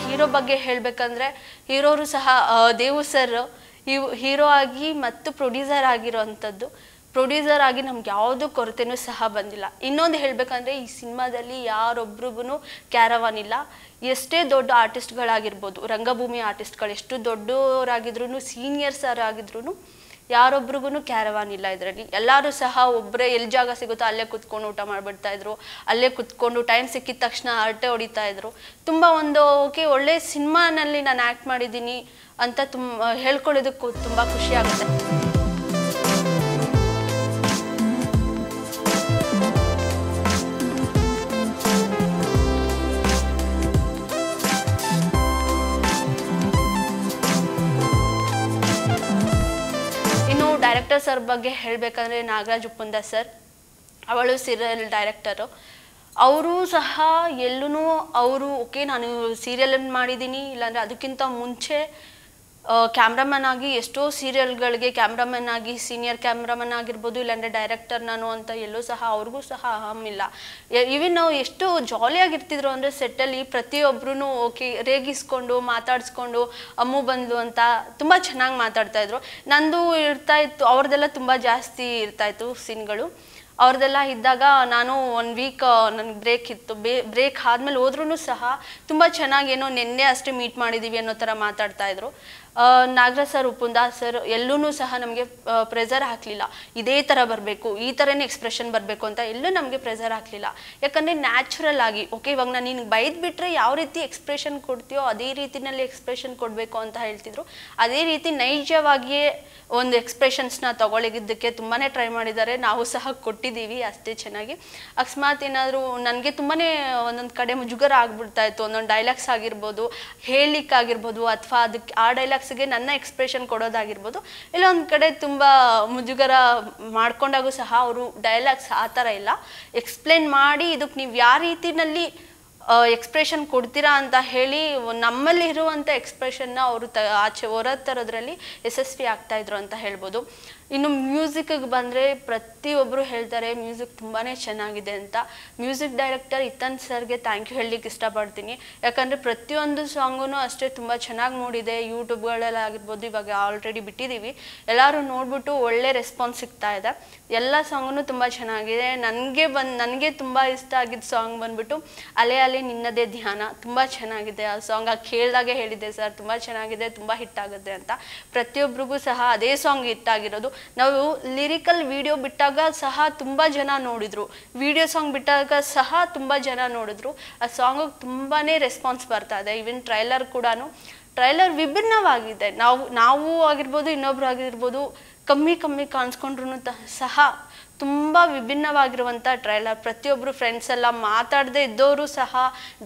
ಹೀರೋ ಬಗ್ಗೆ ಹೇಳಬೇಕಂದ್ರೆ, ಹೀರೋರು ಸಹ ದೇವು ಸರ್ ಹೀರೋ ಆಗಿ ಮತ್ತು ಪ್ರೊಡ್ಯೂಸರ್ ಆಗಿರೋವಂಥದ್ದು. ಪ್ರೊಡ್ಯೂಸರ್ ಆಗಿ ನಮ್ಗೆ ಯಾವುದೂ ಕೊರತೆನೂ ಸಹ ಬಂದಿಲ್ಲ. ಇನ್ನೊಂದು ಹೇಳಬೇಕಂದ್ರೆ, ಈ ಸಿನಿಮಾದಲ್ಲಿ ಯಾರೊಬ್ರಿಗೂ ಕ್ಯಾರವಾನ್ ಇಲ್ಲ. ಎಷ್ಟೇ ದೊಡ್ಡ ಆರ್ಟಿಸ್ಟ್ಗಳಾಗಿರ್ಬೋದು, ರಂಗಭೂಮಿ ಆರ್ಟಿಸ್ಟ್ಗಳು ಎಷ್ಟು ದೊಡ್ಡವರಾಗಿದ್ರು, ಸೀನಿಯರ್ಸ್ ಆಗಿದ್ರು, ಯಾರೊಬ್ರಿಗೂ ಕ್ಯಾರವಾನ್ ಇಲ್ಲ ಇದರಲ್ಲಿ. ಎಲ್ಲರೂ ಸಹ ಒಬ್ಬರೇ ಎಲ್ಲಿ ಜಾಗ ಸಿಗುತ್ತೋ ಅಲ್ಲೇ ಕುತ್ಕೊಂಡು ಊಟ ಮಾಡಿಬಿಡ್ತಾಯಿದ್ರು. ಅಲ್ಲೇ ಕುತ್ಕೊಂಡು ಟೈಮ್ ಸಿಕ್ಕಿದ ತಕ್ಷಣ ಹರಟೆ ಹೊಡಿತಾಯಿದ್ರು. ತುಂಬ ಒಳ್ಳೆ ಸಿನಿಮಾನಲ್ಲಿ ನಾನು ಆ್ಯಕ್ಟ್ ಮಾಡಿದ್ದೀನಿ ಅಂತ ಹೇಳ್ಕೊಳ್ಳೋದಕ್ಕೂ ತುಂಬ ಖುಷಿ ಆಗುತ್ತೆ. ಡೈರೆಕ್ಟರ್ ಸರ್ ಬಗ್ಗೆ ಹೇಳಬೇಕಂದ್ರೆ, ನಾಗರಾಜ್ ಉಪ್ಪುಂದ ಸರ್, ಅವಳು ಸೀರಿಯಲ್ ಡೈರೆಕ್ಟರು. ಅವರು ಸಹ ಓಕೆ ನಾನು ಸೀರಿಯಲ್ ಮಾಡಿದ್ದೀನಿ, ಇಲ್ಲಾಂದರೆ ಅದಕ್ಕಿಂತ ಮುಂಚೆ ಕ್ಯಾಮ್ರಾಮನ್ ಆಗಿ ಎಷ್ಟೋ ಸೀರಿಯಲ್ಗಳಿಗೆ ಕ್ಯಾಮ್ರಾಮನ್ ಆಗಿ, ಸೀನಿಯರ್ ಕ್ಯಾಮ್ರಾಮನ್ ಆಗಿರ್ಬೋದು, ಇಲ್ಲಾಂದರೆ ಡೈರೆಕ್ಟರ್ ನಾನು ಅಂತ ಎಲ್ಲೂ ಸಹ ಅವ್ರಿಗೂ ಸಹ ಅಹಂ ಇಲ್ಲ. ಈವನ್ ನಾವು ಎಷ್ಟು ಜಾಲಿಯಾಗಿರ್ತಿದ್ರು ಅಂದರೆ ಸೆಟ್ಟಲ್ಲಿ ಪ್ರತಿಯೊಬ್ಬರೂ ಓಕೆ ರೇಗಿಸ್ಕೊಂಡು ಮಾತಾಡಿಸ್ಕೊಂಡು ಅಮ್ಮು ಬಂದು ಅಂತ ತುಂಬ ಚೆನ್ನಾಗಿ ಮಾತಾಡ್ತಾಯಿದ್ರು. ನಂದು ಇರ್ತಾಯಿತ್ತು, ಅವ್ರದ್ದೆಲ್ಲ ತುಂಬ ಜಾಸ್ತಿ ಇರ್ತಾಯಿತ್ತು ಸೀನ್ಗಳು. ಅವ್ರದ್ದೆಲ್ಲ ಇದ್ದಾಗ ನಾನು 1 ವೀಕ್ ನನಗೆ ಬ್ರೇಕ್ ಇತ್ತು. ಬ್ರೇಕ್ ಆದಮೇಲೆ ಹೋದ್ರೂ ಸಹ ತುಂಬ ಚೆನ್ನಾಗಿ, ಏನೋ ನಿನ್ನೆ ಅಷ್ಟೇ ಮೀಟ್ ಮಾಡಿದ್ದೀವಿ ಅನ್ನೋ ಥರ ಮಾತಾಡ್ತಾಯಿದ್ರು. ನಾಗರಾಜ್ ಸರ್, ಉಪುಂದ ಸರ್ ಎಲ್ಲೂ ಸಹ ನಮಗೆ ಪ್ರೆಸರ್ ಹಾಕಲಿಲ್ಲ, ಇದೇ ಥರ ಬರಬೇಕು, ಈ ಥರನೇ ಎಕ್ಸ್ಪ್ರೆಷನ್ ಬರಬೇಕು ಅಂತ ಎಲ್ಲೂ ನಮಗೆ ಪ್ರೆಸರ್ ಹಾಕಲಿಲ್ಲ. ಯಾಕಂದರೆ ನ್ಯಾಚುರಲ್ ಆಗಿ ಓಕೆ ಇವಾಗ ನಾನು ನಿನಗೆ ಬೈದು ಬಿಟ್ಟರೆ ಯಾವ ರೀತಿ ಎಕ್ಸ್ಪ್ರೆಷನ್ ಕೊಡ್ತೀಯೋ ಅದೇ ರೀತಿಯಲ್ಲಿ ಎಕ್ಸ್ಪ್ರೆಷನ್ ಕೊಡಬೇಕು ಅಂತ ಹೇಳ್ತಿದ್ರು. ಅದೇ ರೀತಿ ನೈಜವಾಗಿಯೇ ಒಂದು ಎಕ್ಸ್ಪ್ರೆಷನ್ಸ್ನ ತಗೊಳ್ಳಿದ್ದಕ್ಕೆ ತುಂಬಾ ಟ್ರೈ ಮಾಡಿದ್ದಾರೆ, ನಾವು ಸಹ ಕೊಟ್ಟಿದ್ದೀವಿ ಅಷ್ಟೇ ಚೆನ್ನಾಗಿ. ಅಕಸ್ಮಾತ್ ಏನಾದರೂ ನನಗೆ ತುಂಬಾ ಒಂದೊಂದು ಕಡೆ ಮುಜುಗರ ಆಗ್ಬಿಡ್ತಾ ಇತ್ತು, ಒಂದೊಂದು ಡೈಲಾಗ್ಸ್ ಆಗಿರ್ಬೋದು, ಹೇಳಲಿಕ್ಕಾಗಿರ್ಬೋದು, ಅಥವಾ ಅದಕ್ಕೆ ಆ ಡೈಲಾಗ್ಸ್ಗೆ ನನ್ನ ಎಕ್ಸ್ಪ್ರೆಷನ್ ಕೊಡೋದಾಗಿರ್ಬೋದು, ಇಲ್ಲ ಒಂದು ಕಡೆ ತುಂಬ ಮುಜುಗರ ಮಾಡ್ಕೊಂಡಾಗೂ ಸಹ ಅವರು ಡೈಲಾಗ್ಸ್ ಆ ಥರ ಇಲ್ಲ, ಎಕ್ಸ್ಪ್ಲೇನ್ ಮಾಡಿ ಇದಕ್ಕೆ ನೀವು ಯಾವ ರೀತಿಯಲ್ಲಿ ಎಕ್ಸ್ಪ್ರೆಷನ್ ಕೊಡ್ತೀರಾ ಅಂತ ಹೇಳಿ ನಮ್ಮಲ್ಲಿ ಇರುವಂಥ ಎಕ್ಸ್ಪ್ರೆಷನ್ನ ಅವರು ಆಚೆ ಹೊರ ತರೋದ್ರಲ್ಲಿ ಯಶಸ್ವಿ ಆಗ್ತಾಯಿದ್ರು ಅಂತ ಹೇಳ್ಬೋದು. ಇನ್ನು ಮ್ಯೂಸಿಕ್ಗೆ ಬಂದರೆ ಪ್ರತಿಯೊಬ್ಬರು ಹೇಳ್ತಾರೆ ಮ್ಯೂಸಿಕ್ ತುಂಬಾ ಚೆನ್ನಾಗಿದೆ ಅಂತ. ಮ್ಯೂಸಿಕ್ ಡೈರೆಕ್ಟರ್ ಇತನ್ ಸರ್ಗೆ ಥ್ಯಾಂಕ್ ಯು ಹೇಳಲಿಕ್ಕೆ ಇಷ್ಟಪಡ್ತೀನಿ. ಯಾಕಂದರೆ ಪ್ರತಿಯೊಂದು ಸಾಂಗೂ ಅಷ್ಟೇ ತುಂಬ ಚೆನ್ನಾಗಿ ಮೂಡಿದೆ. ಯೂಟ್ಯೂಬ್ಗಳಲ್ಲಾಗಿರ್ಬೋದು, ಇವಾಗ ಆಲ್ರೆಡಿ ಬಿಟ್ಟಿದ್ದೀವಿ, ಎಲ್ಲರೂ ನೋಡಿಬಿಟ್ಟು ಒಳ್ಳೆ ರೆಸ್ಪಾನ್ಸ್ ಸಿಗ್ತಾ ಇದೆ. ಎಲ್ಲ ಸಾಂಗೂ ತುಂಬ ಚೆನ್ನಾಗಿದೆ. ನನಗೆ ತುಂಬ ಇಷ್ಟ ಆಗಿದ್ದ ಸಾಂಗ್ ಬಂದುಬಿಟ್ಟು ಅಲೆ ಅಲೆ ನಿನ್ನದೇ ಧ್ಯಾನ, ತುಂಬ ಚೆನ್ನಾಗಿದೆ ಆ ಸಾಂಗ್. ಕೇಳಿದಾಗೆ ಹೇಳಿದೆ ಸರ್ ತುಂಬ ಚೆನ್ನಾಗಿದೆ, ತುಂಬ ಹಿಟ್ ಆಗುತ್ತೆ ಅಂತ. ಪ್ರತಿಯೊಬ್ಬರಿಗೂ ಸಹ ಅದೇ ಸಾಂಗ್ ಹಿಟ್ ಆಗಿರೋದು. ನಾವು ಲಿರಿಕಲ್ ವಿಡಿಯೋ ಬಿಟ್ಟಾಗ ಸಹ ತುಂಬ ಜನ ನೋಡಿದ್ರು, ವಿಡಿಯೋ ಸಾಂಗ್ ಬಿಟ್ಟಾಗ ಸಹ ತುಂಬ ಜನ ನೋಡಿದ್ರು. ಆ ಸಾಂಗಿಗೆ ತುಂಬಾ ರೆಸ್ಪಾನ್ಸ್ ಬರ್ತಾ ಇದೆ. ಈವನ್ ಟ್ರೈಲರ್ ಕೂಡ ವಿಭಿನ್ನವಾಗಿದೆ. ನಾವು ಆಗಿರ್ಬೋದು, ಇನ್ನೊಬ್ರು ಆಗಿರ್ಬೋದು, ಕಮ್ಮಿ ಕಾಣಿಸ್ಕೊಂಡ್ರು ಸಹ ತುಂಬ ವಿಭಿನ್ನವಾಗಿರುವಂಥ ಟ್ರೈಲರ್. ಪ್ರತಿಯೊಬ್ಬರು ಫ್ರೆಂಡ್ಸ್ ಎಲ್ಲ ಮಾತಾಡದೆ ಇದ್ದವರು ಸಹ,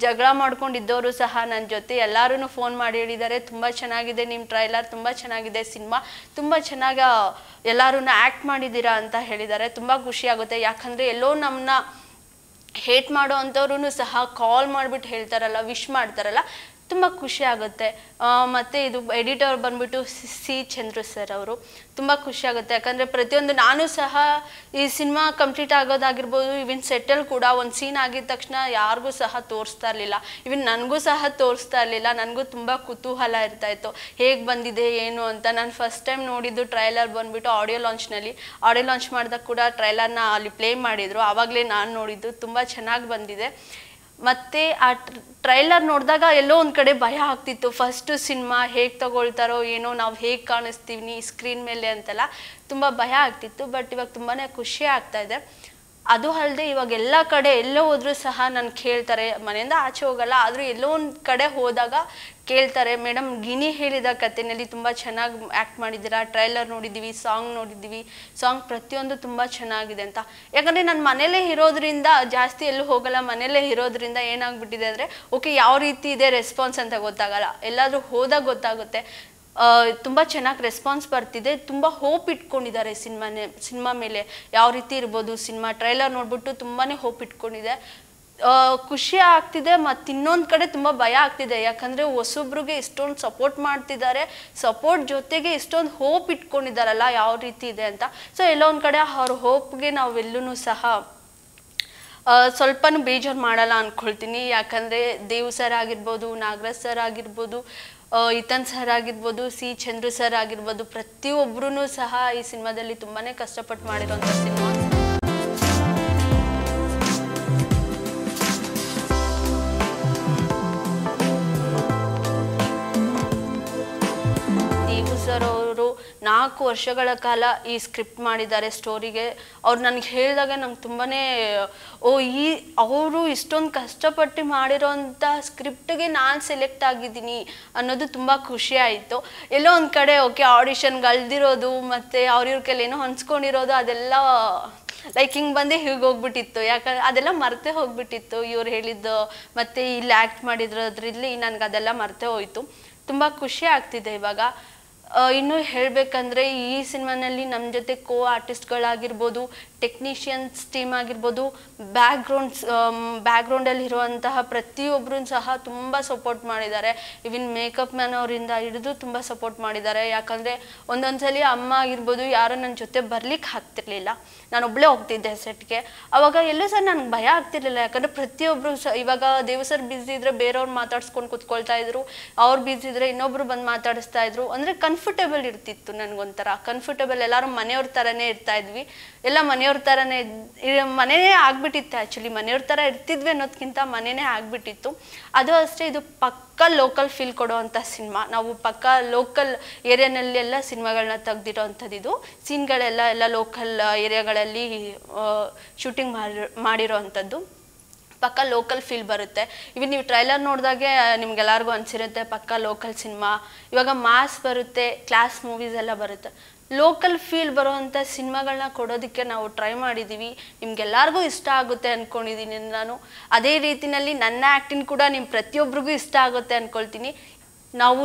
ಜಗಳ ಮಾಡ್ಕೊಂಡಿದ್ದವರು ಸಹ ನನ್ನ ಜೊತೆ ಎಲ್ಲರೂ ಫೋನ್ ಮಾಡಿ ಹೇಳಿದ್ದಾರೆ ತುಂಬ ಚೆನ್ನಾಗಿದೆ ನಿಮ್ಮ ಟ್ರೈಲರ್, ತುಂಬ ಚೆನ್ನಾಗಿದೆ ಸಿನಿಮಾ, ತುಂಬ ಚೆನ್ನಾಗಿ ಎಲ್ಲರೂ ಆ್ಯಕ್ಟ್ ಮಾಡಿದ್ದೀರಾ ಅಂತ ಹೇಳಿದ್ದಾರೆ. ತುಂಬ ಖುಷಿಯಾಗುತ್ತೆ. ಯಾಕಂದರೆ ಎಲ್ಲೋ ನಮ್ಮನ್ನ ಹೇಟ್ ಮಾಡೋ ಅಂಥವ್ರೂ ಸಹ ಕಾಲ್ ಮಾಡಿಬಿಟ್ಟು ಹೇಳ್ತಾರಲ್ಲ, ವಿಶ್ ಮಾಡ್ತಾರಲ್ಲ, ತುಂಬ ಖುಷಿ ಆಗುತ್ತೆ. ಮತ್ತು ಇದು ಎಡಿಟರ್ ಬಂದುಬಿಟ್ಟು ಸಿ ಚಂದ್ರು ಸರ್ ಅವರು, ತುಂಬ ಖುಷಿ ಆಗುತ್ತೆ. ಯಾಕಂದರೆ ಪ್ರತಿಯೊಂದು ನಾನು ಸಹ ಈ ಸಿನಿಮಾ ಕಂಪ್ಲೀಟ್ ಆಗೋದಾಗಿರ್ಬೋದು, ಇವನ್ ಸೆಟಲ್ ಕೂಡ ಒಂದು ಸೀನ್ ಆಗಿದ ತಕ್ಷಣ ಯಾರಿಗೂ ಸಹ ತೋರಿಸ್ತಾ ಇರಲಿಲ್ಲ, ಇವನ್ ನನಗೂ ಸಹ ತೋರಿಸ್ತಾ ಇರಲಿಲ್ಲ. ನನಗೂ ತುಂಬ ಕುತೂಹಲ ಇರ್ತಾಯಿತ್ತು ಹೇಗೆ ಬಂದಿದೆ ಏನು ಅಂತ. ನಾನು ಫಸ್ಟ್ ಟೈಮ್ ನೋಡಿದ್ದು ಟ್ರೈಲರ್ ಬಂದುಬಿಟ್ಟು ಆಡಿಯೋ ಲಾಂಚ್ ಮಾಡಿದಾಗ ಕೂಡ ಟ್ರೈಲರ್ನ ಅಲ್ಲಿ ಪ್ಲೇ ಮಾಡಿದರು, ಆವಾಗಲೇ ನಾನು ನೋಡಿದ್ದು. ತುಂಬ ಚೆನ್ನಾಗಿ ಬಂದಿದೆ. ಮತ್ತು ಆ ಟ್ರೈಲರ್ ನೋಡಿದಾಗ ಎಲ್ಲೋ ಒಂದು ಕಡೆ ಭಯ ಆಗ್ತಿತ್ತು, ಫಸ್ಟು ಸಿನಿಮಾ ಹೇಗೆ ತಗೊಳ್ತಾರೋ ಏನೋ, ನಾವು ಹೇಗೆ ಕಾಣಿಸ್ತೀವಿ ಸ್ಕ್ರೀನ್ ಮೇಲೆ ಅಂತೆಲ್ಲ ತುಂಬ ಭಯ ಆಗ್ತಿತ್ತು. ಬಟ್ ಇವಾಗ ತುಂಬಾ ಖುಷಿ ಆಗ್ತಾಯಿದೆ. ಅದು ಅಲ್ಲದೆ ಇವಾಗ ಎಲ್ಲ ಕಡೆ ಎಲ್ಲೋ ಹೋದರೂ ಸಹ ನಾನು ಕೇಳ್ತಾರೆ, ಮನೆಯಿಂದ ಆಚೆ ಹೋಗಲ್ಲ ಆದರೂ ಎಲ್ಲೋ ಒಂದು ಕಡೆ ಹೋದಾಗ ಕೇಳ್ತಾರೆ, ಮೇಡಮ್ ಗಿಣಿ ಹೇಳಿದ ಕಥೆಯಲ್ಲಿ ತುಂಬ ಚೆನ್ನಾಗಿ ಆ್ಯಕ್ಟ್ ಮಾಡಿದ್ದೀರಾ, ಟ್ರೈಲರ್ ನೋಡಿದ್ದೀವಿ, ಸಾಂಗ್ ನೋಡಿದ್ದೀವಿ, ಸಾಂಗ್ ಪ್ರತಿಯೊಂದು ತುಂಬ ಚೆನ್ನಾಗಿದೆ ಅಂತ. ಯಾಕಂದರೆ ನಾನು ಮನೇಲೇ ಇರೋದ್ರಿಂದ ಜಾಸ್ತಿ ಎಲ್ಲೂ ಹೋಗಲ್ಲ, ಮನೇಲೇ ಇರೋದ್ರಿಂದ ಏನಾಗ್ಬಿಟ್ಟಿದೆ ಅಂದರೆ ಓಕೆ ಯಾವ ರೀತಿ ಇದೆ ರೆಸ್ಪಾನ್ಸ್ ಅಂತ ಗೊತ್ತಾಗಲ್ಲ, ಎಲ್ಲಾದರೂ ಹೋದಾಗ ಗೊತ್ತಾಗುತ್ತೆ. ತುಂಬ ಚೆನ್ನಾಗಿ ರೆಸ್ಪಾನ್ಸ್ ಬರ್ತಿದೆ, ತುಂಬ ಹೋಪ್ ಇಟ್ಕೊಂಡಿದ್ದಾರೆ ಸಿನಿಮಾ ಮೇಲೆ, ಯಾವ ರೀತಿ ಇರ್ಬೋದು ಸಿನಿಮಾ. ಟ್ರೈಲರ್ ನೋಡ್ಬಿಟ್ಟು ತುಂಬಾ ಹೋಪ್ ಇಟ್ಕೊಂಡಿದೆ, ಖುಷಿ ಆಗ್ತಿದೆ. ಮತ್ತು ಇನ್ನೊಂದು ಕಡೆ ತುಂಬ ಭಯ ಆಗ್ತಿದೆ, ಯಾಕಂದರೆ ಹೊಸೊಬ್ರಿಗೆ ಇಷ್ಟೊಂದು ಸಪೋರ್ಟ್ ಮಾಡ್ತಿದ್ದಾರೆ, ಸಪೋರ್ಟ್ ಜೊತೆಗೆ ಇಷ್ಟೊಂದು ಹೋಪ್ ಇಟ್ಕೊಂಡಿದ್ದಾರಲ್ಲ ಯಾವ ರೀತಿ ಇದೆ ಅಂತ. ಸೊ ಎಲ್ಲೋ ಒಂದು ಕಡೆ ಅವ್ರ ಹೋಪ್ಗೆ ನಾವೆಲ್ಲೂ ಸಹ ಸ್ವಲ್ಪನೂ ಬೇಜಾರು ಮಾಡಲ್ಲ ಅಂದ್ಕೊಳ್ತೀನಿ. ಯಾಕಂದರೆ ದೇವ್ ಸರ್ ಆಗಿರ್ಬೋದು, ನಾಗರಾಜ್ ಸರ್ ಆಗಿರ್ಬೋದು, ಇತನ್ ಸರ್ ಆಗಿರ್ಬೋದು, ಸಿ ಚಂದ್ರು ಸರ್ ಆಗಿರ್ಬೋದು, ಪ್ರತಿಯೊಬ್ಬರೂ ಸಹ ಈ ಸಿನಿಮಾದಲ್ಲಿ ತುಂಬಾ ಕಷ್ಟಪಟ್ಟು ಮಾಡಿರೋಂಥ ಸಿನಿಮಾ. ಸರ್ ಅವರು 4 ವರ್ಷಗಳ ಕಾಲ ಈ ಸ್ಕ್ರಿಪ್ಟ್ ಮಾಡಿದ್ದಾರೆ ಸ್ಟೋರಿಗೆ. ಅವ್ರು ನನಗೆ ಹೇಳಿದಾಗ ನಂಗೆ ತುಂಬಾ ಅವರು ಇಷ್ಟೊಂದು ಕಷ್ಟಪಟ್ಟು ಮಾಡಿರೋಂಥ ಸ್ಕ್ರಿಪ್ಟ್ಗೆ ನಾನು ಸೆಲೆಕ್ಟ್ ಆಗಿದ್ದೀನಿ ಅನ್ನೋದು ತುಂಬ ಖುಷಿ ಆಯಿತು. ಎಲ್ಲೋ ಒಂದು ಕಡೆ ಓಕೆ ಆಡಿಷನ್ಗೆ ಅಳ್ದಿರೋದು ಮತ್ತು ಅವ್ರ ಕೈಲೇನೋ ಹೊಂಚ್ಕೊಂಡಿರೋದು ಅದೆಲ್ಲ ಲೈಕ್ ಹಿಂಗೆ ಬಂದೆ ಹೀಗೆ ಹೋಗ್ಬಿಟ್ಟಿತ್ತು. ಯಾಕಂದ್ರೆ ಅದೆಲ್ಲ ಮರೆತೇ ಹೋಗ್ಬಿಟ್ಟಿತ್ತು ಇವ್ರು ಹೇಳಿದ್ದು, ಮತ್ತು ಇಲ್ಲಿ ಆ್ಯಕ್ಟ್ ಮಾಡಿದ್ರಲ್ಲಿ ನನಗೆ ಅದೆಲ್ಲ ಮರೆತೇ ಹೋಯಿತು. ತುಂಬ ಖುಷಿ ಆಗ್ತಿದೆ ಇವಾಗ. ಇನ್ನೂ ಹೇಳಬೇಕಂದ್ರೆ ಈ ಸಿನಿಮಾನಲ್ಲಿ ನಮ್ಮ ಜೊತೆ ಆರ್ಟಿಸ್ಟ್ಗಳಾಗಿರ್ಬೋದು, ಟೆಕ್ನಿಷಿಯನ್ಸ್ ಟೀಮ್ ಆಗಿರ್ಬೋದು, ಬ್ಯಾಕ್ಗ್ರೌಂಡಲ್ಲಿರುವಂತಹ ಪ್ರತಿಯೊಬ್ಬರೂ ಸಹ ತುಂಬ ಸಪೋರ್ಟ್ ಮಾಡಿದ್ದಾರೆ. ಇವನ್ ಮೇಕಪ್ ಮ್ಯಾನ್ ಅವರಿಂದ ಹಿಡಿದು ತುಂಬ ಸಪೋರ್ಟ್ ಮಾಡಿದ್ದಾರೆ. ಯಾಕಂದರೆ ಒಂದೊಂದ್ಸಲಿ ಅಮ್ಮ ಆಗಿರ್ಬೋದು ಯಾರು ನನ್ನ ಜೊತೆ ಬರ್ಲಿಕ್ಕೆ ಆಗ್ತಿರ್ಲಿಲ್ಲ, ನಾನೊಬ್ಬಳೇ ಹೋಗ್ತಿದ್ದೆ ಸೆಟ್ಗೆ. ಅವಾಗ ಎಲ್ಲೂ ಸಹ ನನಗೆ ಭಯ ಆಗ್ತಿರ್ಲಿಲ್ಲ. ಯಾಕಂದರೆ ಪ್ರತಿಯೊಬ್ಬರು ಇವಾಗ ದೇವ್ ಸರ್ ಬ್ಯುಸಿ ಇದ್ದರೆ ಬೇರೆಯವ್ರು ಮಾತಾಡ್ಸ್ಕೊಂಡು ಕೂತ್ಕೊಳ್ತಾ ಇದ್ರು, ಅವ್ರು ಬ್ಯುಸಿ ಇದ್ದರೆ ಇನ್ನೊಬ್ರು ಬಂದು ಮಾತಾಡಿಸ್ತಾ ಇದ್ರು. ಅಂದರೆ ಕಂಫರ್ಟೇಬಲ್ ಇರ್ತಿತ್ತು ನನಗೊಂಥರ ಕಂಫರ್ಟೇಬಲ್. ಎಲ್ಲರೂ ಮನೆಯವ್ರ ಥರನೇ ಇರ್ತಾ ಇದ್ವಿ, ಎಲ್ಲ ಮನೆಯವ್ರ ಮನೆಯವ್ರ ಥರನೇ ಮನೆಯೇ ಆಗ್ಬಿಟ್ಟಿತ್ತು. ಆ್ಯಕ್ಚುಲಿ ಮನೆಯವ್ರ ಥರ ಇರ್ತಿದ್ವಿ ಅನ್ನೋದಕ್ಕಿಂತ ಮನೆಯೇ ಆಗ್ಬಿಟ್ಟಿತ್ತು. ಅದು ಅಷ್ಟೇ, ಇದು ಪಕ್ಕ ಲೋಕಲ್ ಫೀಲ್ ಕೊಡೋವಂಥ ಸಿನಿಮಾ. ನಾವು ಪಕ್ಕ ಲೋಕಲ್ ಏರಿಯಾನಲ್ಲೆಲ್ಲ ಸಿನಿಮಾಗಳನ್ನ ತೆಗ್ದಿರೋ ಅಂಥದ್ದು. ಇದು ಸೀನ್ಗಳೆಲ್ಲ ಲೋಕಲ್ ಏರಿಯಾಗಳಲ್ಲಿ ಶೂಟಿಂಗ್ ಮಾಡಿರೋ ಅಂಥದ್ದು. ಪಕ್ಕ ಲೋಕಲ್ ಫೀಲ್ ಬರುತ್ತೆ. ಇವನ್ ನೀವು ಟ್ರೈಲರ್ ನೋಡಿದಾಗೆ ನಿಮ್ಗೆಲ್ಲರಿಗೂ ಅನಿಸಿರುತ್ತೆ ಪಕ್ಕ ಲೋಕಲ್ ಸಿನಿಮಾ. ಇವಾಗ ಮಾಸ್ ಬರುತ್ತೆ, ಕ್ಲಾಸ್ ಮೂವೀಸ್ ಎಲ್ಲ ಬರುತ್ತೆ. ಲೋಕಲ್ ಫೀಲ್ ಬರೋವಂಥ ಸಿನಿಮಾಗಳನ್ನ ಕೊಡೋದಕ್ಕೆ ನಾವು ಟ್ರೈ ಮಾಡಿದ್ದೀವಿ. ನಿಮ್ಗೆಲ್ಲರಿಗೂ ಇಷ್ಟ ಆಗುತ್ತೆ ಅಂದ್ಕೊಂಡಿದ್ದೀನಿ ನಾನು. ಅದೇ ರೀತಿಯಲ್ಲಿ ನನ್ನ ಆ್ಯಕ್ಟಿಂಗ್ ಕೂಡ ನಿಮ್ಮ ಪ್ರತಿಯೊಬ್ಬರಿಗೂ ಇಷ್ಟ ಆಗುತ್ತೆ ಅಂದ್ಕೊಳ್ತೀನಿ. ನಾವು